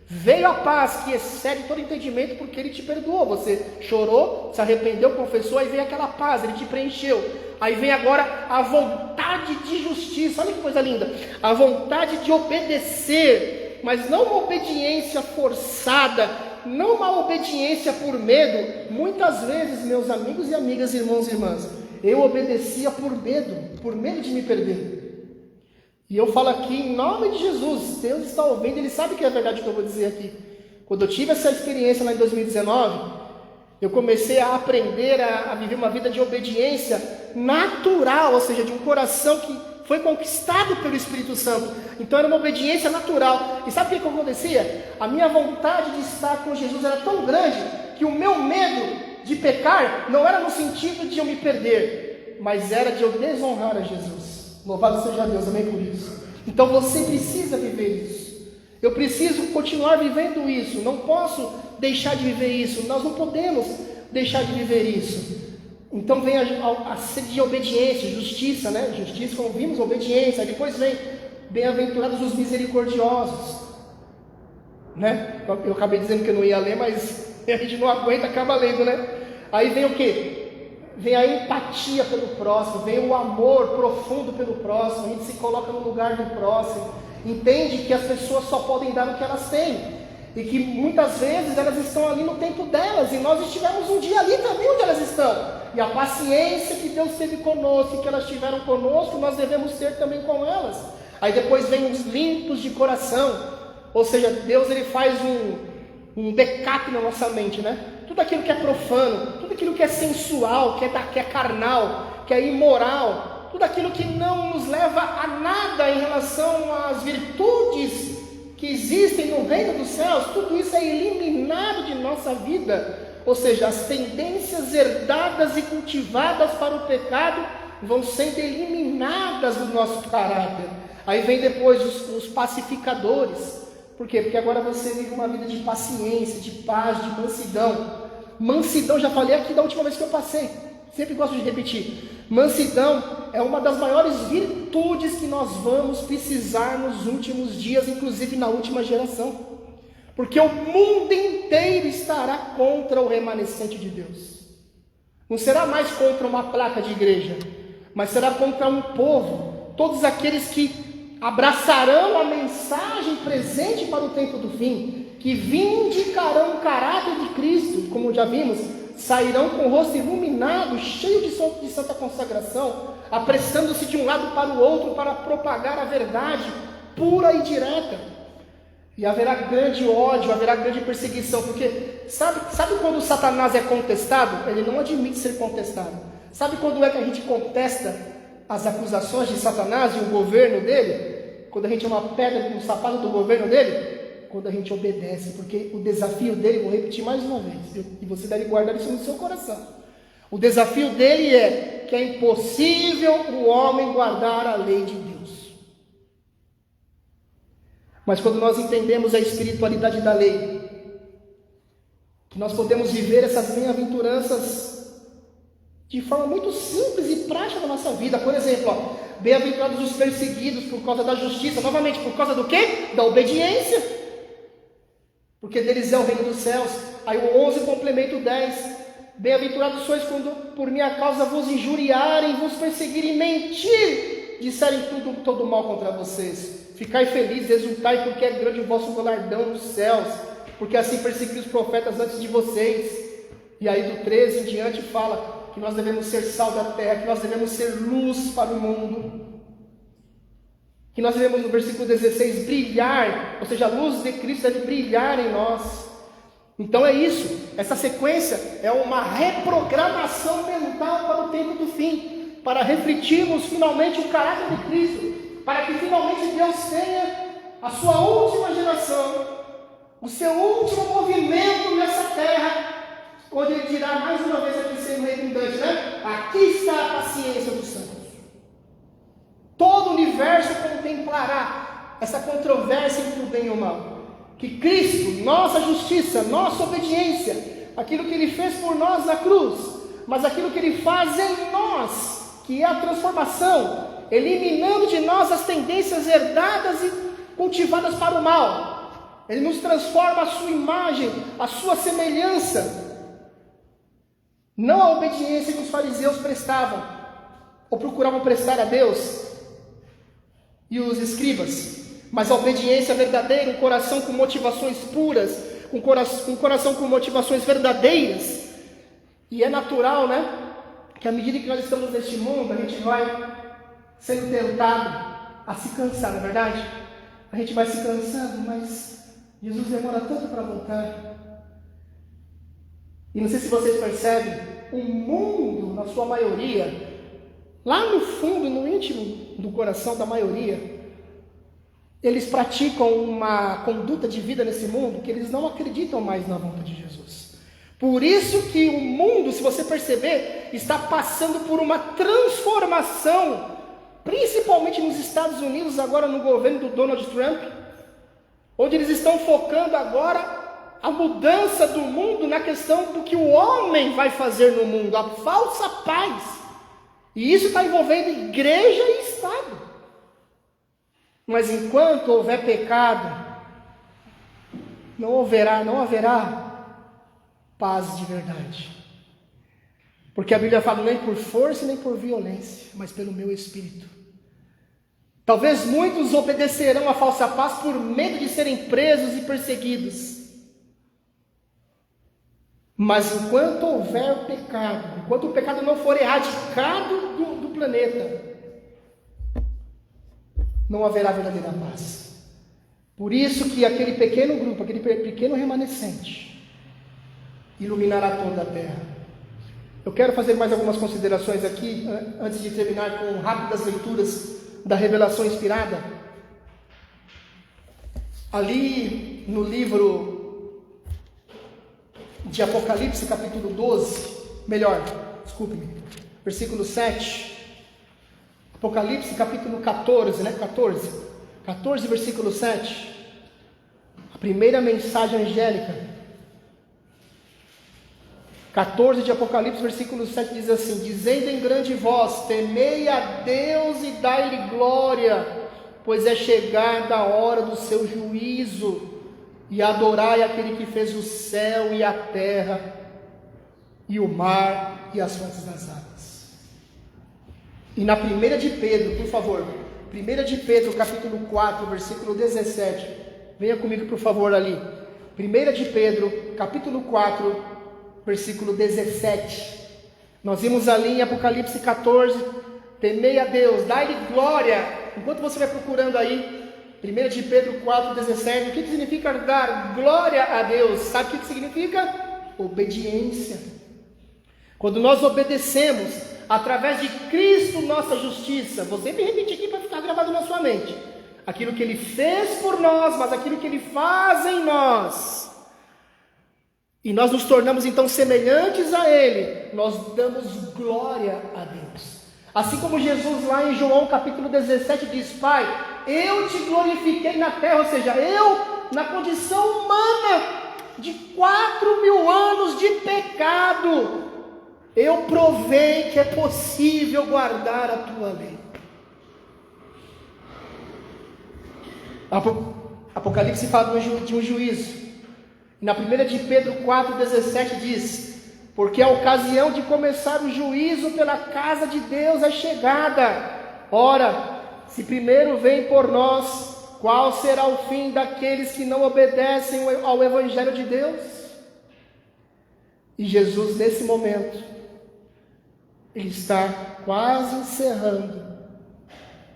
Veio a paz que excede todo entendimento porque Ele te perdoou. Você chorou, se arrependeu, confessou, aí veio aquela paz, Ele te preencheu. Aí vem agora a vontade de justiça, olha que coisa linda, a vontade de obedecer, mas não uma obediência forçada, não uma obediência por medo. Muitas vezes, meus amigos e amigas, irmãos e irmãs, eu obedecia por medo de me perder. E eu falo aqui em nome de Jesus, Deus está ouvindo, Ele sabe que é verdade o que eu vou dizer aqui. Quando eu tive essa experiência lá em 2019, eu comecei a aprender a viver uma vida de obediência natural, ou seja, de um coração que foi conquistado pelo Espírito Santo. Então era uma obediência natural. E sabe o que acontecia? A minha vontade de estar com Jesus era tão grande que o meu medo de pecar não era no sentido de eu me perder, mas era de eu desonrar a Jesus. Louvado seja Deus, amém por isso. Então você precisa viver isso. Eu preciso continuar vivendo isso. Não posso deixar de viver isso. Nós não podemos deixar de viver isso. Então vem a sede de obediência, justiça, né? Justiça, como vimos, obediência. Depois vem bem-aventurados os misericordiosos, né? Eu acabei dizendo que eu não ia ler, mas a gente não aguenta, acaba lendo, né? Aí vem o quê? Vem a empatia pelo próximo, vem o amor profundo pelo próximo, a gente se coloca no lugar do próximo, entende que as pessoas só podem dar o que elas têm, e que muitas vezes elas estão ali no tempo delas, e nós estivemos um dia ali também onde elas estão, e a paciência que Deus teve conosco, e que elas tiveram conosco, nós devemos ter também com elas. Aí depois vem os limpos de coração, ou seja, Deus ele faz um backup na nossa mente, né? Tudo aquilo que é profano, tudo aquilo que é sensual, que é carnal, que é imoral, tudo aquilo que não nos leva a nada em relação às virtudes que existem no reino dos céus, tudo isso é eliminado de nossa vida. Ou seja, as tendências herdadas e cultivadas para o pecado vão sendo eliminadas do nosso caráter. Aí vem depois os pacificadores. Por quê? Porque agora você vive uma vida de paciência, de paz, de mansidão. Mansidão, já falei aqui da última vez que eu passei. Sempre gosto de repetir. Mansidão é uma das maiores virtudes que nós vamos precisar nos últimos dias, inclusive na última geração. Porque o mundo inteiro estará contra o remanescente de Deus. Não será mais contra uma placa de igreja, mas será contra um povo. Todos aqueles que abraçarão a mensagem presente para o tempo do fim, que vindicarão o caráter de Cristo, como já vimos, sairão com o rosto iluminado, cheio de santa consagração, apressando-se de um lado para o outro para propagar a verdade pura e direta. E haverá grande ódio, haverá grande perseguição, porque sabe quando Satanás é contestado? Ele não admite ser contestado. Sabe quando é que a gente contesta as acusações de Satanás e o governo dele? Quando a gente é uma pedra no sapato do governo dele? Quando a gente obedece, porque o desafio dele, vou repetir mais uma vez, e você deve guardar isso no seu coração. O desafio dele é que é impossível o homem guardar a lei de Deus. Mas quando nós entendemos a espiritualidade da lei, que nós podemos viver essas bem-aventuranças de forma muito simples e prática na nossa vida. Por exemplo, bem-aventurados os perseguidos por causa da justiça. Novamente, por causa do quê? Da obediência. Porque deles é o reino dos céus. Aí o 11 complementa o 10. Bem-aventurados sois quando por minha causa vos injuriarem, vos perseguirem, mentir, disserem todo mal contra vocês. Ficai felizes, exultai, porque é grande o vosso galardão nos céus, porque assim perseguiram os profetas antes de vocês. E aí do 13 em diante fala que nós devemos ser sal da terra, que nós devemos ser luz para o mundo, que nós devemos, no versículo 16, brilhar, ou seja, a luz de Cristo deve brilhar em nós. Então é isso, essa sequência é uma reprogramação mental para o tempo do fim, para refletirmos finalmente o caráter de Cristo, para que finalmente Deus tenha a sua última geração, o seu último movimento nessa terra, onde Ele dirá mais uma vez aqui sendo redundante, né? Aqui está a paciência dos santos. Todo o universo contemplará essa controvérsia entre o bem e o mal. Que Cristo, nossa justiça, nossa obediência, aquilo que Ele fez por nós na cruz, mas aquilo que Ele faz em nós, que é a transformação, eliminando de nós as tendências herdadas e cultivadas para o mal. Ele nos transforma a sua imagem, a sua semelhança. Não a obediência que os fariseus prestavam, ou procuravam prestar a Deus, e os escribas, mas a obediência verdadeira, um coração com motivações puras, um coração com motivações verdadeiras. E é natural, né, que à medida que nós estamos neste mundo, a gente vai sendo tentado a se cansar, não é verdade? A gente vai se cansando, mas Jesus demora tanto para voltar. E não sei se vocês percebem, o mundo, na sua maioria, lá no fundo, no íntimo do coração da maioria, eles praticam uma conduta de vida nesse mundo que eles não acreditam mais na volta de Jesus. Por isso que o mundo, se você perceber, está passando por uma transformação, principalmente nos Estados Unidos, agora no governo do Donald Trump, onde eles estão focando agora a mudança do mundo na questão do que o homem vai fazer no mundo, a falsa paz. E isso está envolvendo igreja e Estado. Mas enquanto houver pecado, não haverá paz de verdade. Porque a Bíblia fala nem por força nem por violência, mas pelo meu Espírito. Talvez muitos obedecerão à falsa paz por medo de serem presos e perseguidos. Mas enquanto houver pecado, enquanto o pecado não for erradicado do planeta, não haverá verdadeira paz. Por isso que aquele pequeno grupo, aquele pequeno remanescente, iluminará toda a terra. Eu quero fazer mais algumas considerações aqui, antes de terminar com rápidas leituras da revelação inspirada. Ali no livro de Apocalipse, capítulo 12, versículo 7, Apocalipse, capítulo 14, 14, versículo 7, a primeira mensagem angélica. 14 de Apocalipse, versículo 7 diz assim: dizendo em grande voz, temei a Deus e dai-lhe glória, pois é chegada a hora do seu juízo, e adorai aquele que fez o céu e a terra, e o mar e as fontes das águas. E na 1 de Pedro, por favor, 1 de Pedro, capítulo 4, versículo 17, venha comigo por favor ali. 1 de Pedro, capítulo 4, versículo 17. Nós vimos ali em Apocalipse 14, temei a Deus, dai-lhe glória. Enquanto você vai procurando aí, 1 de Pedro 4, 17, o que significa dar glória a Deus? Sabe o que significa? Obediência. Quando nós obedecemos, através de Cristo, nossa justiça, vou sempre repetir aqui para ficar gravado na sua mente, aquilo que Ele fez por nós, mas aquilo que Ele faz em nós, e nós nos tornamos então semelhantes a Ele, nós damos glória a Deus. Assim como Jesus lá em João capítulo 17 diz: Pai, eu te glorifiquei na terra, ou seja, eu na condição humana de 4.000 anos de pecado, eu provei que é possível guardar a tua lei. Apocalipse fala de um juízo. Na 1 de Pedro 4,17 diz: porque a ocasião de começar o juízo pela casa de Deus é chegada. Ora, se primeiro vem por nós, qual será o fim daqueles que não obedecem ao Evangelho de Deus? E Jesus, nesse momento, Ele está quase encerrando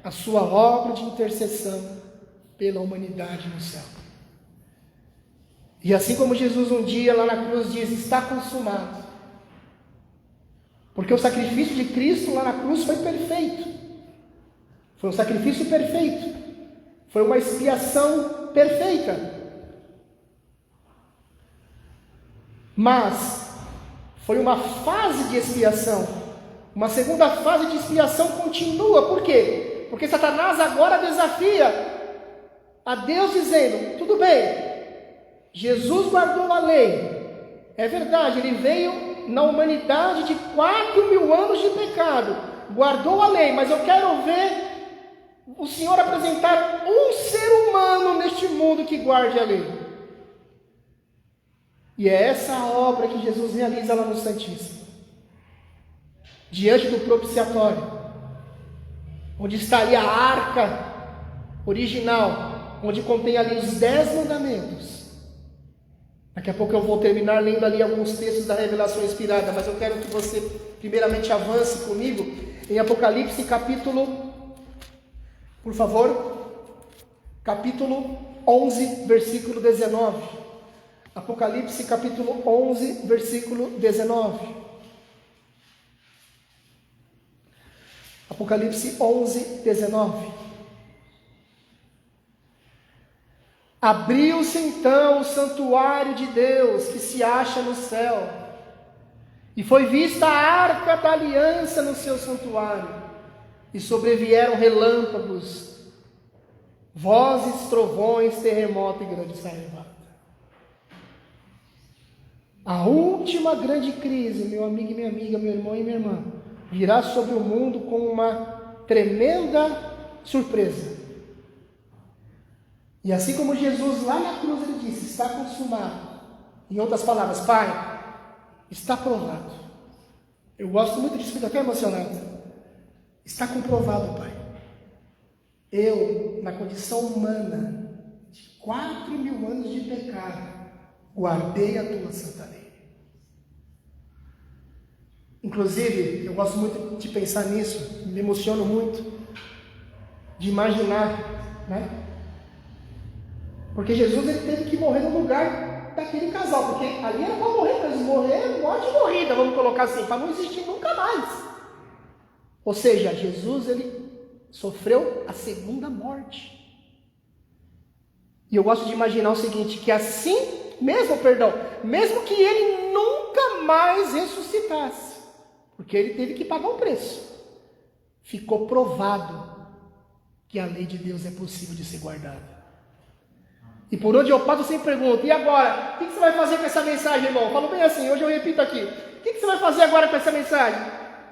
a sua obra de intercessão pela humanidade no céu. E assim como Jesus um dia lá na cruz diz: está consumado, porque o sacrifício de Cristo lá na cruz foi perfeito, foi um sacrifício perfeito, foi uma expiação perfeita, mas foi uma fase de expiação. Uma segunda fase de expiação continua. Por quê? Porque Satanás agora desafia a Deus dizendo: tudo bem, Jesus guardou a lei, é verdade, Ele veio na humanidade de 4.000 anos de pecado, guardou a lei, mas eu quero ver o Senhor apresentar um ser humano neste mundo que guarde a lei. E é essa a obra que Jesus realiza lá no Santíssimo, diante do propiciatório, onde está ali a arca original, onde contém ali os 10 mandamentos. Daqui a pouco eu vou terminar lendo ali alguns textos da revelação inspirada, mas eu quero que você primeiramente avance comigo em Apocalipse capítulo, por favor, capítulo 11, versículo 19. Apocalipse capítulo 11, versículo 19. Apocalipse 11, 19. Abriu-se então o santuário de Deus que se acha no céu, e foi vista a arca da aliança no seu santuário, e sobrevieram relâmpagos, vozes, trovões, terremoto e grande sarevada. A última grande crise, meu amigo e minha amiga, meu irmão e minha irmã, virá sobre o mundo com uma tremenda surpresa. E assim como Jesus lá na cruz ele disse: está consumado. Em outras palavras: Pai, está provado. Eu gosto muito disso, fico até emocionado. Está comprovado, Pai. Eu, na condição humana, de 4.000 anos de pecado, guardei a tua santa lei. Inclusive, eu gosto muito de pensar nisso, me emociono muito, de imaginar, né? Porque Jesus ele teve que morrer no lugar daquele casal, porque ali era para morrer, mas morrer, morte morrida, vamos colocar assim, para não existir nunca mais. Ou seja, Jesus ele sofreu a segunda morte. E eu gosto de imaginar o seguinte, que assim, mesmo que ele nunca mais ressuscitasse, porque ele teve que pagar um preço, ficou provado que a lei de Deus é possível de ser guardada. E por onde eu passo, eu sempre pergunto: e agora? O que você vai fazer com essa mensagem, irmão? Eu falo bem assim, hoje eu repito aqui: o que você vai fazer agora com essa mensagem?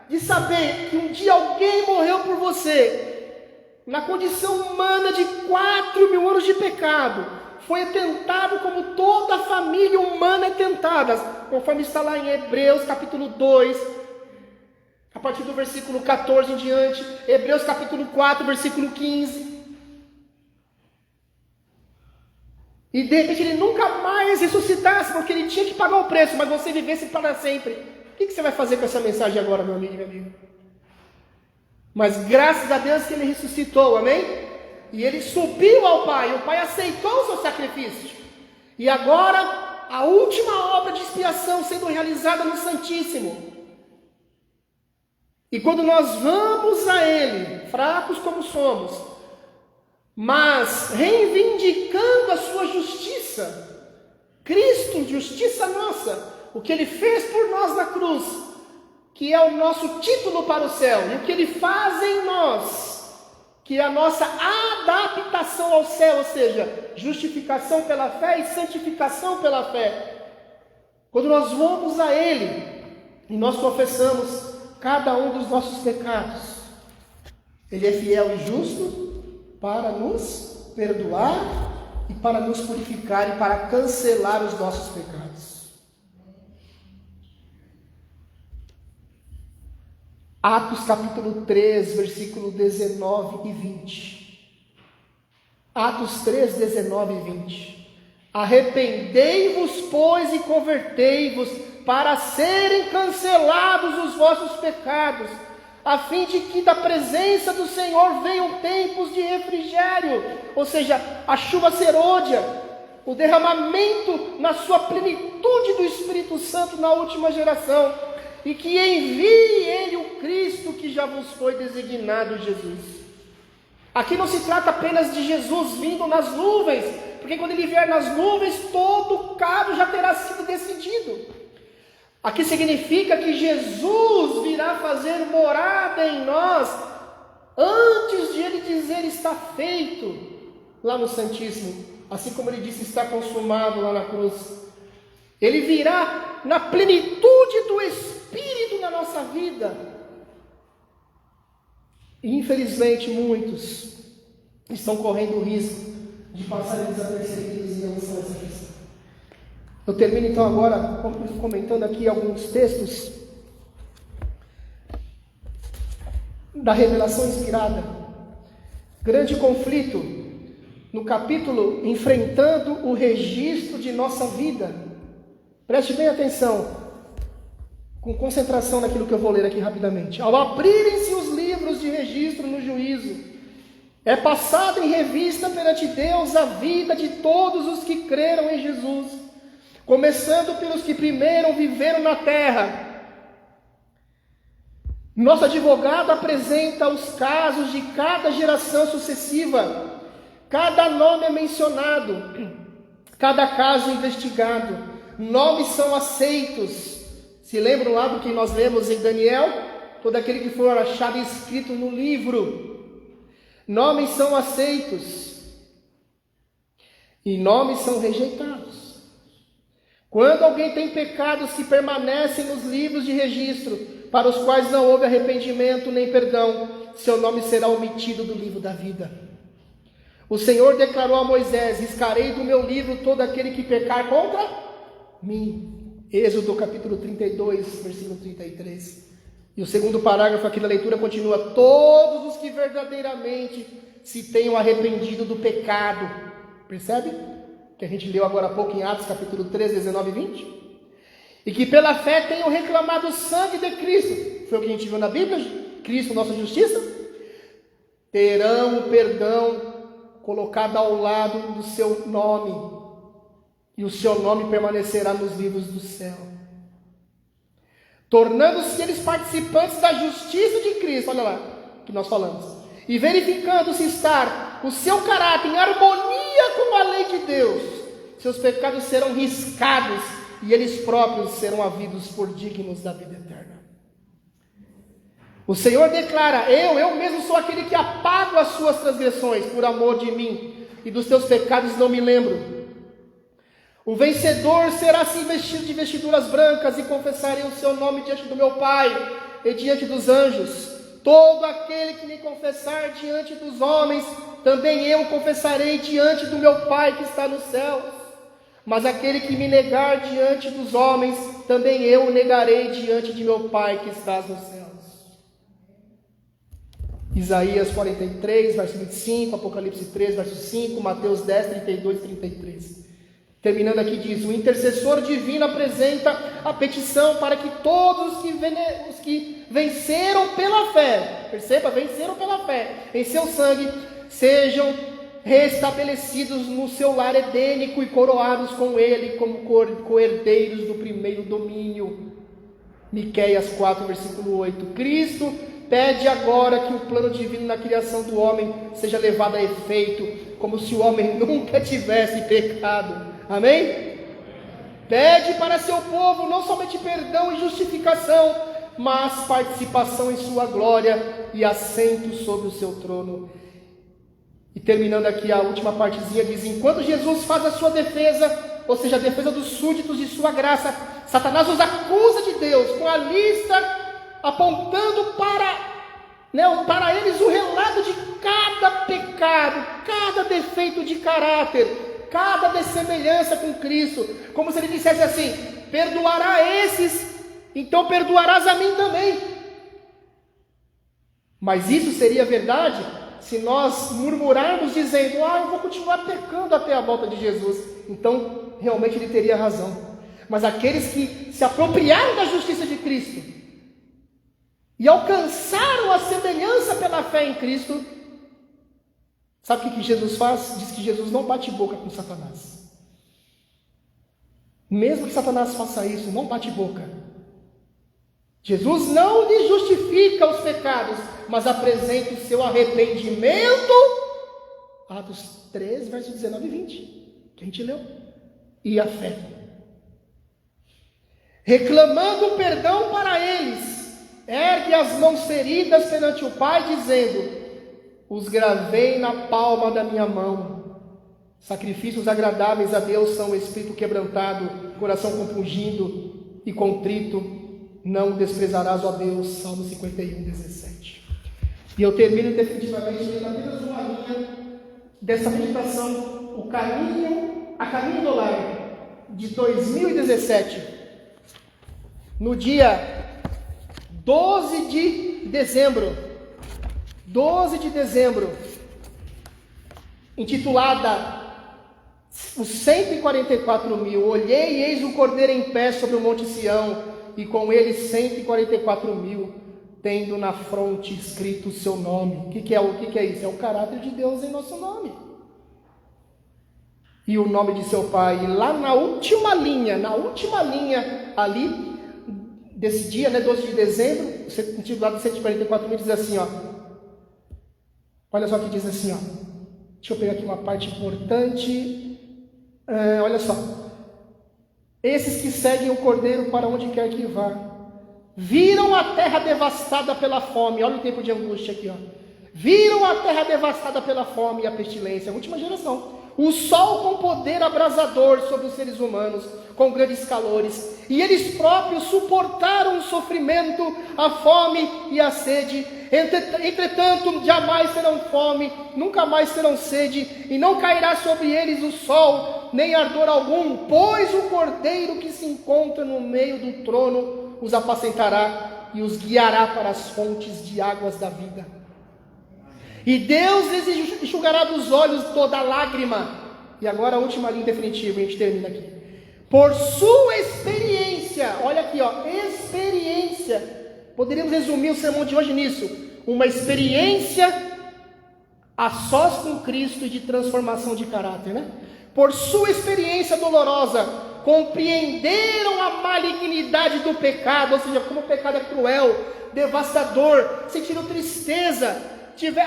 De saber que um dia alguém morreu por você, na condição humana de 4.000 anos de pecado, foi tentado como toda a família humana é tentada, conforme está lá em Hebreus capítulo 2, a partir do versículo 14 em diante, Hebreus capítulo 4, versículo 15. E de repente ele nunca mais ressuscitasse, porque ele tinha que pagar o preço, mas você vivesse para sempre. O que você vai fazer com essa mensagem agora, meu amigo e minha amiga? Mas graças a Deus que ele ressuscitou, amém? E ele subiu ao Pai, o Pai aceitou o seu sacrifício. E agora, a última obra de expiação sendo realizada no Santíssimo. E quando nós vamos a Ele, fracos como somos, mas reivindicando a sua justiça, Cristo, justiça nossa, o que Ele fez por nós na cruz, que é o nosso título para o céu, e o que Ele faz em nós, que é a nossa adaptação ao céu, ou seja, justificação pela fé e santificação pela fé. Quando nós vamos a Ele, e nós confessamos cada um dos nossos pecados, Ele é fiel e justo para nos perdoar e para nos purificar e para cancelar os nossos pecados. Atos capítulo 3, versículo 19 e 20. Atos 3, 19 e 20. Arrependei-vos, pois, e convertei-vos, para serem cancelados os vossos pecados, a fim de que da presença do Senhor venham tempos de refrigério, ou seja, a chuva serôdia, o derramamento na sua plenitude do Espírito Santo na última geração, e que envie Ele o Cristo que já vos foi designado, Jesus. Aqui não se trata apenas de Jesus vindo nas nuvens, porque quando Ele vier nas nuvens, todo o caso já terá sido decidido. Aqui significa que Jesus virá fazer morada em nós, antes de Ele dizer está feito, lá no Santíssimo, assim como Ele disse está consumado lá na cruz. Ele virá na plenitude do Espírito na nossa vida. E infelizmente muitos estão correndo o risco de passarem desapercebidos em relação a essa questão. Eu termino então agora comentando aqui alguns textos da revelação inspirada. Grande conflito no capítulo enfrentando o registro de nossa vida. Preste bem atenção, com concentração naquilo que eu vou ler aqui rapidamente. Ao abrirem-se os livros de registro no juízo, é passada em revista perante Deus a vida de todos os que creram em Jesus, começando pelos que primeiro viveram na terra. Nosso advogado apresenta os casos de cada geração sucessiva. Cada nome é mencionado, cada caso investigado. Nomes são aceitos. Se lembram lá do que nós lemos em Daniel? Todo aquele que for achado escrito no livro. Nomes são aceitos e nomes são rejeitados. Quando alguém tem pecados que permanecem nos livros de registro, para os quais não houve arrependimento nem perdão, seu nome será omitido do livro da vida. O Senhor declarou a Moisés: riscarei do meu livro todo aquele que pecar contra mim. Êxodo capítulo 32, versículo 33. E o segundo parágrafo aqui da leitura continua: todos os que verdadeiramente se tenham arrependido do pecado. Percebe? Que a gente leu agora há pouco em Atos capítulo 13, 19 e 20. E que pela fé tenham reclamado o sangue de Cristo. Foi o que a gente viu na Bíblia? Cristo, nossa justiça. Terão o perdão colocado ao lado do seu nome. E o seu nome permanecerá nos livros do céu. Tornando-se eles participantes da justiça de Cristo. Olha lá, que nós falamos. E verificando-se estar o seu caráter em harmonia com a lei de Deus, seus pecados serão riscados e eles próprios serão havidos por dignos da vida eterna. O Senhor declara: eu mesmo sou aquele que apago as suas transgressões por amor de mim, e dos teus pecados não me lembro. O vencedor será assim vestido de vestiduras brancas, e confessarei o seu nome diante do meu Pai e diante dos anjos. Todo aquele que me confessar diante dos homens, também eu confessarei diante do meu Pai que está nos céus. Mas aquele que me negar diante dos homens, também eu o negarei diante de meu Pai que está nos céus. Isaías 43, verso 25, Apocalipse 3, verso 5, Mateus 10, 32 e 33. Terminando aqui diz: o intercessor divino apresenta a petição para que todos os que venceram pela fé, perceba, venceram pela fé em seu sangue, sejam restabelecidos no seu lar edênico e coroados com ele como co-herdeiros do primeiro domínio. Miqueias 4, versículo 8. Cristo pede agora que o plano divino na criação do homem seja levado a efeito, como se o homem nunca tivesse pecado. Amém? Pede para seu povo não somente perdão e justificação, mas participação em sua glória e assento sobre o seu trono. E terminando aqui a última partezinha, diz: enquanto Jesus faz a sua defesa, ou seja, a defesa dos súditos de sua graça, Satanás os acusa de Deus, com a lista apontando para eles o relato de cada pecado, cada defeito de caráter, cada dessemelhança com Cristo, como se ele dissesse assim: perdoará esses, então perdoarás a mim também. Mas isso seria verdade se nós murmurarmos dizendo: eu vou continuar pecando até a volta de Jesus. Então realmente ele teria razão. Mas aqueles que se apropriaram da justiça de Cristo e alcançaram a semelhança pela fé em Cristo, sabe o que Jesus faz? Diz que Jesus não bate boca com Satanás. Mesmo que Satanás faça isso, não bate boca. Jesus não lhe justifica os pecados, mas apresenta o seu arrependimento. Atos 3, versos 19 e 20, que a gente leu. E a fé. Reclamando perdão para eles, ergue as mãos feridas perante o Pai, dizendo: os gravei na palma da minha mão. Sacrifícios agradáveis a Deus são o espírito quebrantado, coração compungido e contrito. Não desprezarás, ó Deus. Salmo 51, 17. E eu termino definitivamente lendo apenas uma linha dessa meditação, a caminho do lar, de 2017. No dia 12 de dezembro, intitulada os 144 mil. Olhei e eis o Cordeiro em pé sobre o monte Sião, e com ele 144 mil, tendo na fronte escrito o seu nome. O que é isso? É o caráter de Deus em nosso nome. E o nome de seu Pai. E lá na última linha ali, desse dia, 12 de dezembro, intitulado 144 mil, diz assim, olha só que diz assim, deixa eu pegar aqui uma parte importante, olha só: esses que seguem o Cordeiro para onde quer que vá, viram a terra devastada pela fome. Olha o tempo de angústia aqui, viram a terra devastada pela fome e a pestilência, a última geração. O sol com poder abrasador sobre os seres humanos, com grandes calores, e eles próprios suportaram o sofrimento, a fome e a sede. Entretanto, jamais terão fome, nunca mais terão sede, e não cairá sobre eles o sol, nem ardor algum, pois o Cordeiro que se encontra no meio do trono os apacentará e os guiará para as fontes de águas da vida. E Deus lhes enxugará dos olhos toda lágrima. E agora a última linha definitiva, a gente termina aqui. Por sua experiência, olha aqui, experiência. Poderíamos resumir o sermão de hoje nisso: uma experiência a sós com Cristo e de transformação de caráter, né? Por sua experiência dolorosa, compreenderam a malignidade do pecado, ou seja, como o pecado é cruel, devastador, sentiram tristeza,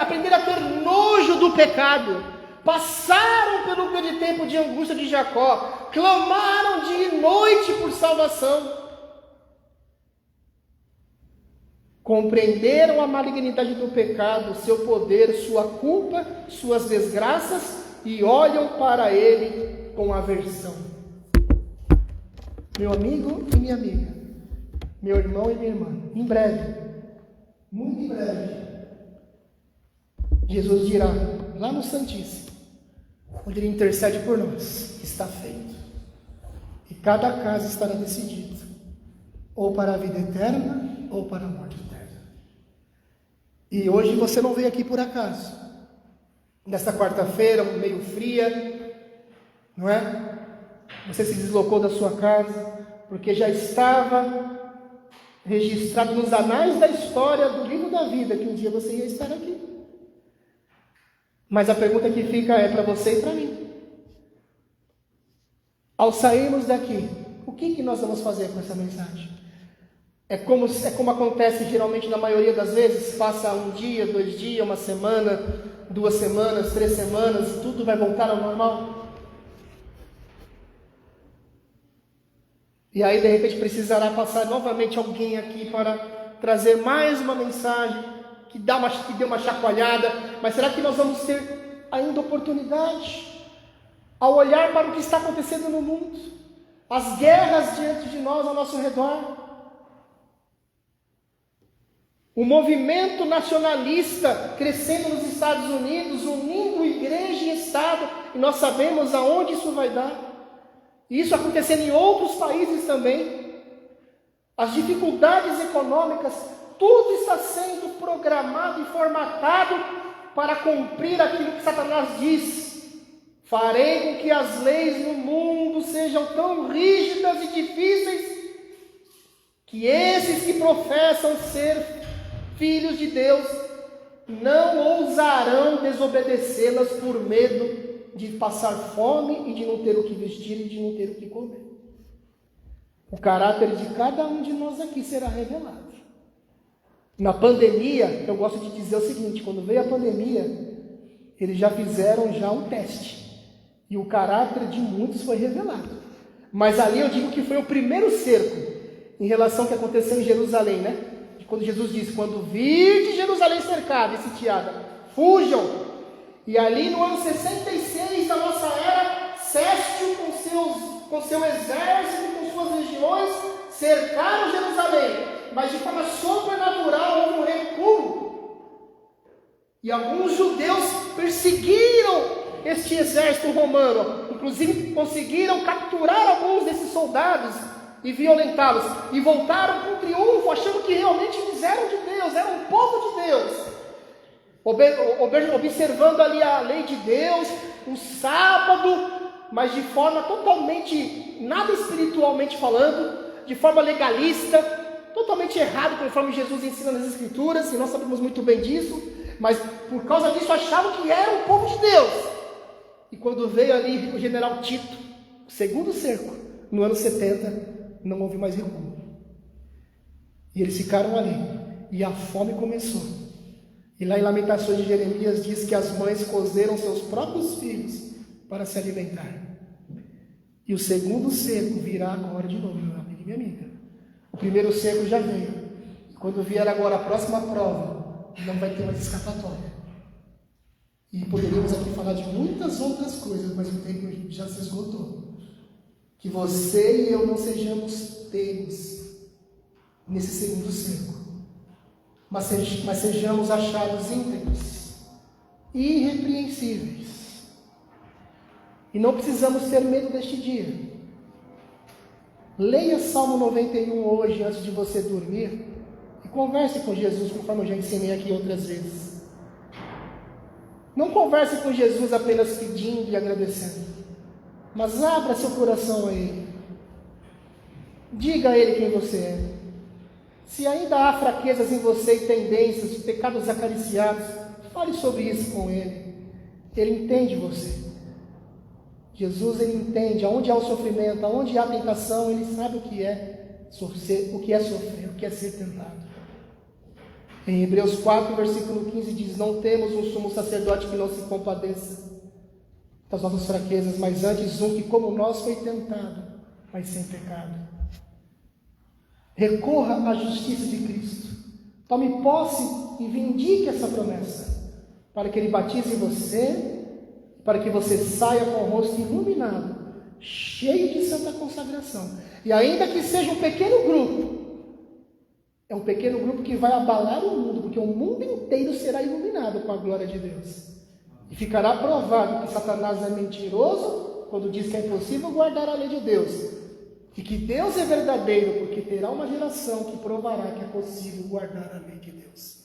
aprenderam a ter nojo do pecado, passaram pelo grande tempo de angústia de Jacó, clamaram dia e noite por salvação, compreenderam a malignidade do pecado, seu poder, sua culpa, suas desgraças, e olham para ele com aversão. Meu amigo e minha amiga, meu irmão e minha irmã, em breve, muito em breve, Jesus dirá, lá no Santíssimo, onde ele intercede por nós, está feito. E cada caso estará decidido, ou para a vida eterna, ou para a morte eterna. E hoje você não veio aqui por acaso. Nesta quarta-feira, meio fria, não é? Você se deslocou da sua casa, porque já estava registrado nos anais da história do livro da vida, que um dia você ia estar aqui. Mas a pergunta que fica é para você e para mim. Ao sairmos daqui, o que nós vamos fazer com essa mensagem? É como acontece geralmente na maioria das vezes, passa um dia, 2 dias, 1 semana, 2 semanas, 3 semanas, e tudo vai voltar ao normal. E aí de repente precisará passar novamente alguém aqui para trazer mais uma mensagem, que dê uma chacoalhada. Mas será que nós vamos ter ainda oportunidade ao olhar para o que está acontecendo no mundo, as guerras diante de nós, ao nosso redor, o movimento nacionalista crescendo nos Estados Unidos, unindo igreja e Estado, e nós sabemos aonde isso vai dar, e isso acontecendo em outros países também, as dificuldades econômicas, tudo está sendo programado e formatado para cumprir aquilo que Satanás diz. Farei com que as leis no mundo sejam tão rígidas e difíceis que esses que professam ser filhos de Deus não ousarão desobedecê-las por medo de passar fome e de não ter o que vestir e de não ter o que comer. O caráter de cada um de nós aqui será revelado. Na pandemia, eu gosto de dizer o seguinte, quando veio a pandemia, eles já fizeram um teste. E o caráter de muitos foi revelado. Mas ali eu digo que foi o primeiro cerco em relação ao que aconteceu em Jerusalém, né? Quando Jesus disse, quando virdes Jerusalém cercada e sitiada, fujam. E ali no ano 66 da nossa era, Céstio com seu exército e com suas legiões cercaram Jerusalém. Mas de forma sobrenatural houve um recuo. E alguns judeus perseguiram este exército romano, inclusive conseguiram capturar alguns desses soldados e violentá-los, e voltaram com triunfo, achando que realmente eles eram de Deus, eram um povo de Deus, observando ali a lei de Deus, o sábado, mas de forma totalmente, nada espiritualmente falando, de forma legalista, totalmente errado, conforme Jesus ensina nas Escrituras, e nós sabemos muito bem disso, mas por causa disso achavam que eram um povo de Deus. E quando veio ali o general Tito, o segundo cerco, no ano 70, não houve mais recuo. E eles ficaram ali, e a fome começou. E lá em Lamentações de Jeremias diz que as mães cozeram seus próprios filhos para se alimentar. E o segundo cerco virá agora de novo, meu amigo e minha amiga. O primeiro cerco já veio. Quando vier agora a próxima prova, não vai ter mais escapatória. E poderíamos aqui falar de muitas outras coisas, mas o tempo já se esgotou. Que você e eu não sejamos pegos nesse segundo cerco, mas sejamos achados íntegros, irrepreensíveis. E não precisamos ter medo deste dia. Leia Salmo 91 hoje antes de você dormir e converse com Jesus, conforme eu já ensinei aqui outras vezes. Não converse com Jesus apenas pedindo e agradecendo, mas abra seu coração a Ele. Diga a Ele quem você é. Se ainda há fraquezas em você e tendências de pecados acariciados, fale sobre isso com Ele. Ele entende você. Jesus, Ele entende aonde há o sofrimento, aonde há a tentação, Ele sabe o que é sofrer, o que é ser tentado. Em Hebreus 4, versículo 15 diz, não temos um sumo sacerdote que não se compadeça das nossas fraquezas, mas antes um que como nós foi tentado, mas sem pecado. Recorra à justiça de Cristo. Tome posse e vindique essa promessa, para que Ele batize você para que você saia com o rosto iluminado, cheio de santa consagração. E ainda que seja um pequeno grupo, é um pequeno grupo que vai abalar o mundo, porque o mundo inteiro será iluminado com a glória de Deus. E ficará provado que Satanás é mentiroso quando diz que é impossível guardar a lei de Deus. E que Deus é verdadeiro, porque terá uma geração que provará que é possível guardar a lei de Deus.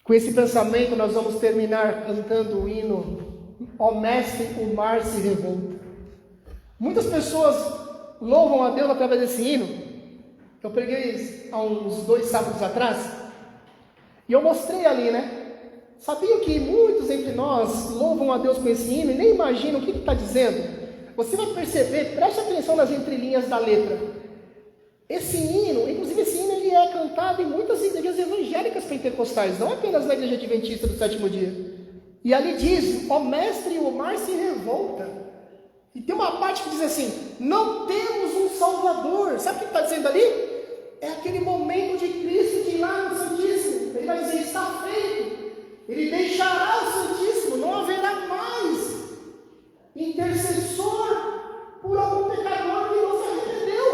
Com esse pensamento, nós vamos terminar cantando o hino Ó Mestre, o mar se revolta. Muitas pessoas louvam a Deus através desse hino. Eu preguei há uns 2 sábados atrás, e eu mostrei ali, né? Sabiam que muitos entre nós louvam a Deus com esse hino e nem imaginam o que está dizendo? Você vai perceber, preste atenção nas entrelinhas da letra. Esse hino, inclusive esse hino, ele é cantado em muitas igrejas evangélicas pentecostais, não apenas na igreja adventista do 7º dia. E ali diz, ó mestre, o mar se revolta. E tem uma parte que diz assim, não temos um Salvador. Sabe o que está dizendo ali? É aquele momento de Cristo de ir lá no Santíssimo. Ele vai dizer, está feito. Ele deixará o Santíssimo, não haverá mais intercessor por algum pecador que não se arrependeu.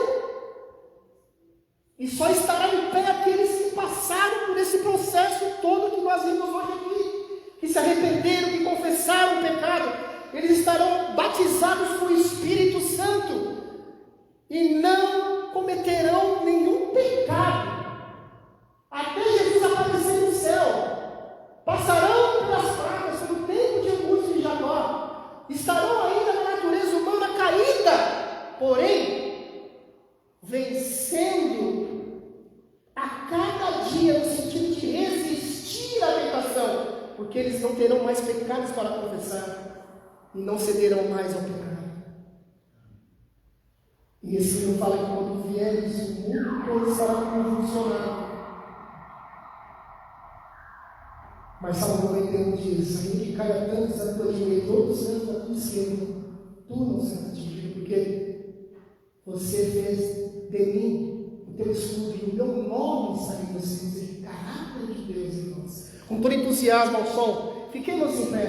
E só estará em pé aqueles que passaram por esse processo todo que nós vimos hoje aqui, que se arrependeram, que confessaram o pecado. Eles estarão batizados com o Espírito Santo e não cometerão nenhum pecado até Jesus aparecer no céu. Passarão pelas pragas, pelo tempo de angústia de Jacó, estarão ainda na natureza humana caída, porém vencendo a cada dia no sentido de resistir à tentação, porque eles não terão mais pecados para confessar e não cederão mais ao pecado. E esse livro fala que quando vieres o mundo todo estará convulsionado. Mas Salmo 91 diz, ainda que caia tantos a tua direita, todos tantos a tua esquerda, tu não serás atingido, porque você fez de mim o teu escudo, e o meu nome está em você, dizer, caráter de Deus em nós. Com todo entusiasmo ao som, fiquemos em pé,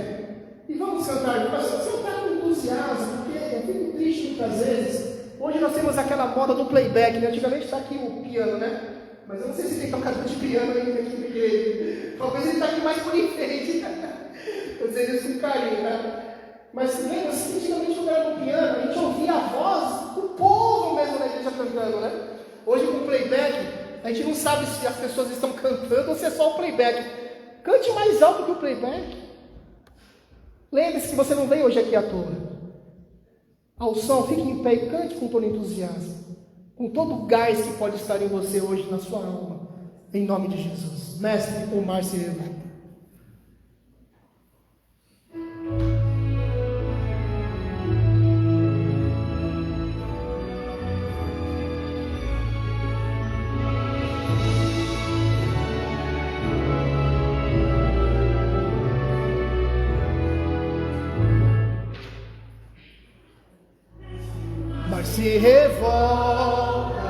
e vamos cantar, mas vamos cantar com entusiasmo, porque eu fico triste muitas vezes. Hoje nós temos aquela moda do playback, né? Antigamente está aqui o piano, né? Mas eu não sei se tem tocador de piano ainda aqui na igreja. Talvez ele está aqui mais por enfeite. Estou dizendo isso com carinho, tá? Mas lembra, assim, antigamente quando era no piano, a gente ouvia a voz do povo mesmo na igreja cantando, né? Hoje com o playback, a gente não sabe se as pessoas estão cantando ou se é só o playback. Cante mais alto que o playback. Lembre-se que você não veio hoje aqui à toa. Ao som, fique em pé e cante com todo entusiasmo, com todo o gás que pode estar em você hoje, na sua alma, em nome de Jesus. Mestre, o mar se revolta. Se revolta,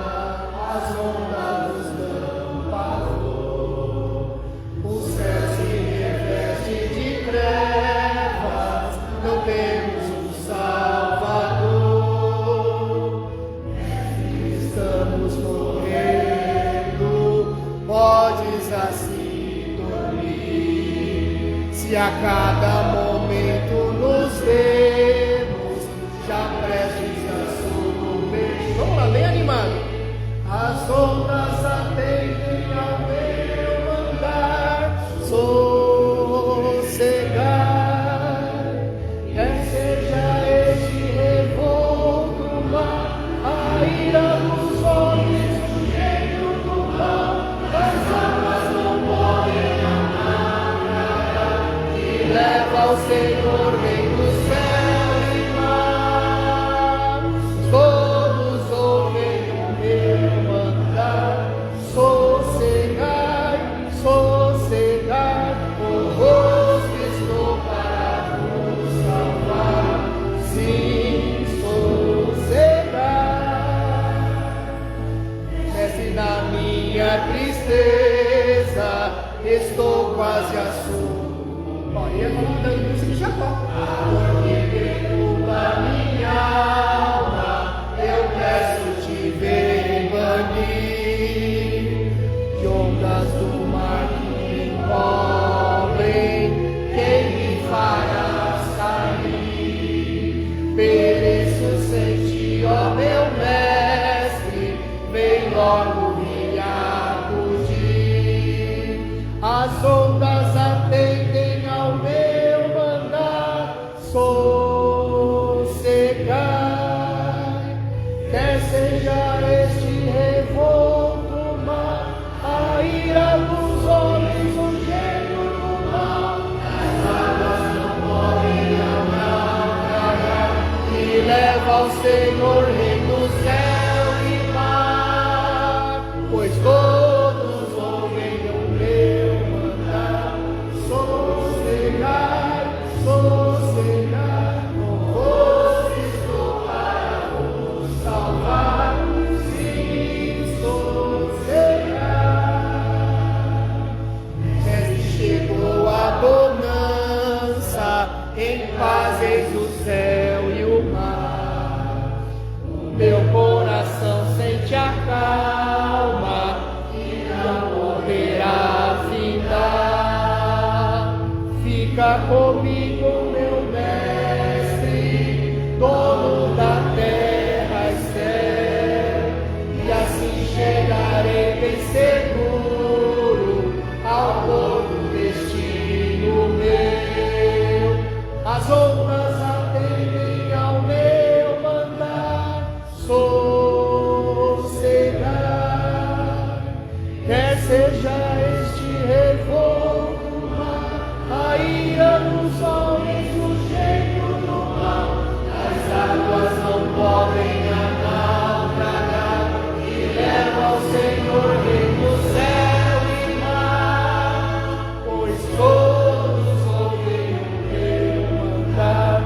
as ondas nos dão pavor, o céu se reveste de trevas, não temos um Salvador, estamos morrendo, podes assim dormir, se a cada momento nos vemos, já prestes vamos lá, bem animado. As ondas atendem ao meu andar, sossegar. Quer seja este revolto mar, a ira dos homens, o jeito do mal, as almas não podem amar, e leva ao Senhor, vem do céu e mar. Sossegar, convosco estou para vos salvar, sim, sossegar. Desce na minha tristeza, estou quase a sua Ó, ele ia falar da música de Jacó. Porque perturba minha alma, eu peço te ver banir. De ondas do mar que me cobrem, quem me fará sair? Pereço sem ti, ó meu mestre, vem logo me acudir. As ondas atendem ao meu mandar, sossegai. Quer seja este revolto mar, a ira dos homens, o gênio do mal, as águas não podem naufragar, e leva ao Senhor, Rei do céu e mar, pois todos ouvem o meu mandar, sossegai, sossegai, convosco estou para vos salvar, sim, sossegai. Mestre, chegou a bonança, em paz eis o céu e o mar. O meu coração sente a calma que não poderá findar. Fica comigo, meu mestre, dono da terra e céu, e assim chegarei bem seguro ao novo destino meu. As ondas atendem ao meu mandar, sossegai. Quer seja este revolto mar, a ira dos homens, o gênio do mal, as águas não podem naufragar, e leva ao Senhor, Rei do céu e mar, pois todos ouvem o meu mandar,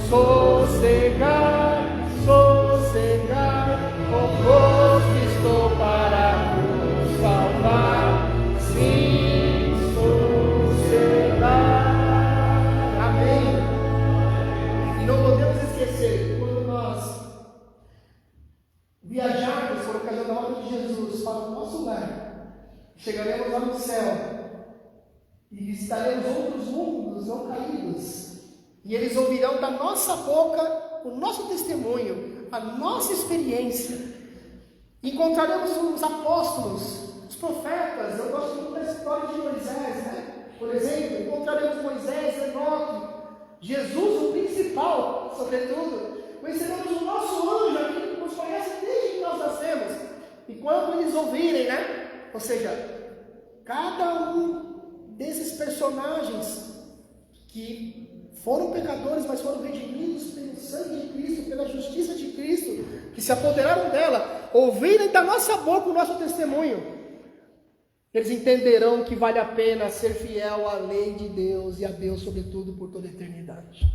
sossegai, sossegai, convosco estou para vos salvar, sim, sossegai. Amém. E não podemos esquecer que quando nós viajarmos por ocasião da obra de Jesus para o nosso lar, chegaremos lá no céu e visitaremos outros mundos não caídos, e eles ouvirão da nossa boca o nosso testemunho, a nossa experiência. Encontraremos os apóstolos, os profetas. Eu gosto muito da história de Moisés, né? Por exemplo, encontraremos Moisés, Enoque, Jesus, o principal, sobretudo. Conheceremos o nosso anjo, aquele que nos conhece desde que nós nascemos. E quando eles ouvirem, né? Ou seja, cada um desses personagens que foram pecadores, mas foram redimidos pelo sangue de Cristo, pela justiça de Cristo, que se apoderaram dela, ouvirem da nossa boca o nosso testemunho, eles entenderão que vale a pena ser fiel à lei de Deus e a Deus, sobretudo, por toda a eternidade.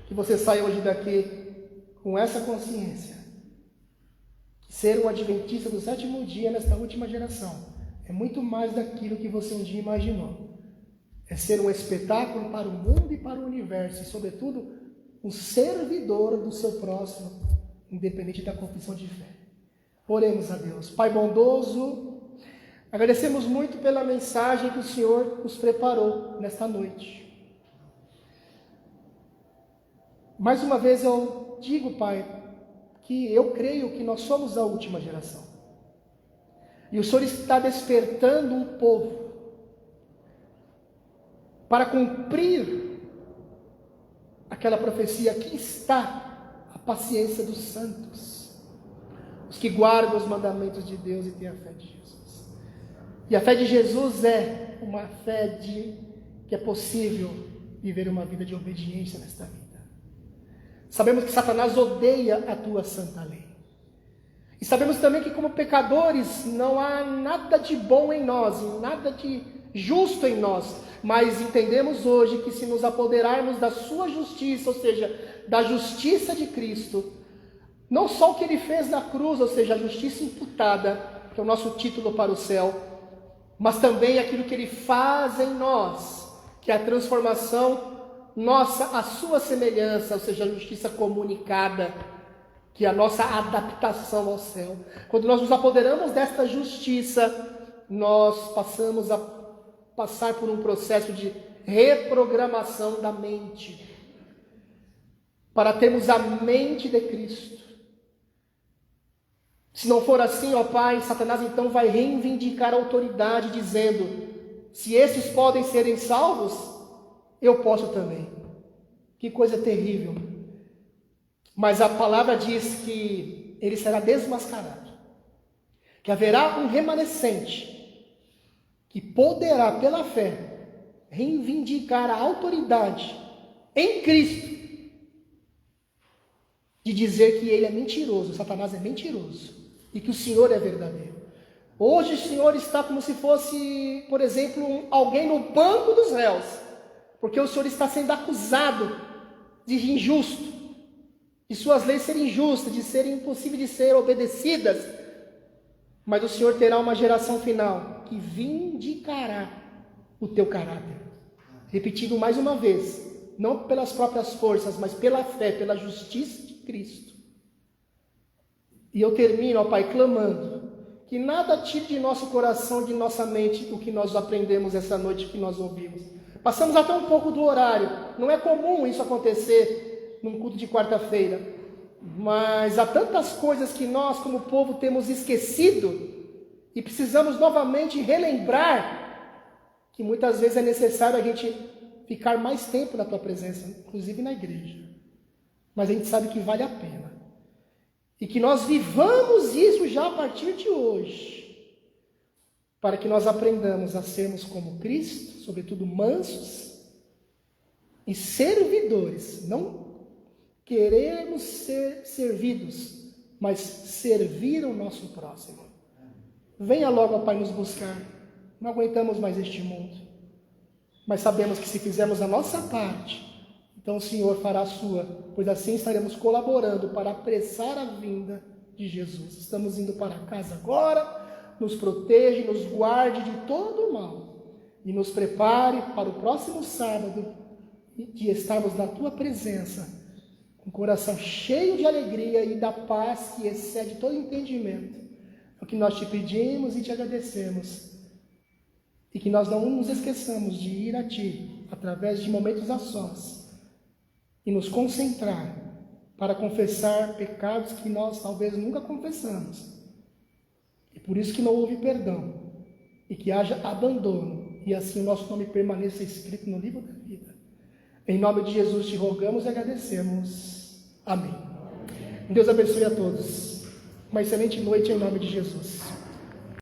Que você saia hoje daqui com essa consciência. Ser um adventista do sétimo dia nesta última geração é muito mais daquilo que você um dia imaginou. É ser um espetáculo para o mundo e para o universo, e sobretudo, um servidor do seu próximo, independente da confissão de fé. Oremos a Deus. Pai bondoso, agradecemos muito pela mensagem que o Senhor nos preparou nesta noite. Mais uma vez eu digo, Pai, que eu creio que nós somos a última geração. E o Senhor está despertando um povo para cumprir aquela profecia. Aqui está a paciência dos santos, os que guardam os mandamentos de Deus e têm a fé de Jesus. E a fé de Jesus é uma fé que é possível viver uma vida de obediência nesta vida. Sabemos que Satanás odeia a tua santa lei. E sabemos também que como pecadores não há nada de bom em nós, nada de justo em nós. Mas entendemos hoje que se nos apoderarmos da sua justiça, ou seja, da justiça de Cristo, não só o que ele fez na cruz, ou seja, a justiça imputada, que é o nosso título para o céu, mas também aquilo que ele faz em nós, que é a transformação nossa, a sua semelhança, ou seja, a justiça comunicada, que é a nossa adaptação ao céu. Quando nós nos apoderamos desta justiça, nós passamos a passar por um processo de reprogramação da mente, para termos a mente de Cristo. Se não for assim, ó Pai, Satanás então vai reivindicar a autoridade, dizendo: se esses podem serem salvos, eu posso também. Que coisa terrível. Mas a palavra diz que ele será desmascarado, que haverá um remanescente que poderá, pela fé, reivindicar a autoridade em Cristo, de dizer que ele é mentiroso, Satanás é mentiroso, e que o Senhor é verdadeiro. Hoje o Senhor está como se fosse, por exemplo, alguém no banco dos réus, porque o Senhor está sendo acusado de injusto, de suas leis serem injustas, de serem impossíveis de ser obedecidas, mas o Senhor terá uma geração final que vindicará o teu caráter. Repetindo mais uma vez, não pelas próprias forças, mas pela fé, pela justiça de Cristo. E eu termino, ó Pai, clamando que nada tire de nosso coração, de nossa mente, o que nós aprendemos essa noite, que nós ouvimos. Passamos até um pouco do horário, não é comum isso acontecer num culto de quarta-feira, mas há tantas coisas que nós, como povo, temos esquecido e precisamos novamente relembrar, que muitas vezes é necessário a gente ficar mais tempo na tua presença, inclusive na igreja. Mas a gente sabe que vale a pena. E que nós vivamos isso já a partir de hoje, para que nós aprendamos a sermos como Cristo, sobretudo mansos e servidores. Não queremos ser servidos, mas servir o nosso próximo. Venha logo, Pai, nos buscar. Não aguentamos mais este mundo. Mas sabemos que se fizermos a nossa parte, então o Senhor fará a sua, pois assim estaremos colaborando para apressar a vinda de Jesus. Estamos indo para casa agora, nos proteja, nos guarde de todo o mal e nos prepare para o próximo sábado, de estarmos na tua presença, com o coração cheio de alegria e da paz que excede todo entendimento. É o que nós te pedimos e te agradecemos. E que nós não nos esqueçamos de ir a ti, através de momentos a sós, e nos concentrar para confessar pecados que nós talvez nunca confessamos. E por isso que não houve perdão, e que haja abandono, e assim o nosso nome permaneça escrito no livro da vida. Em nome de Jesus te rogamos e agradecemos. Amém. Deus abençoe a todos. Uma excelente noite em nome de Jesus.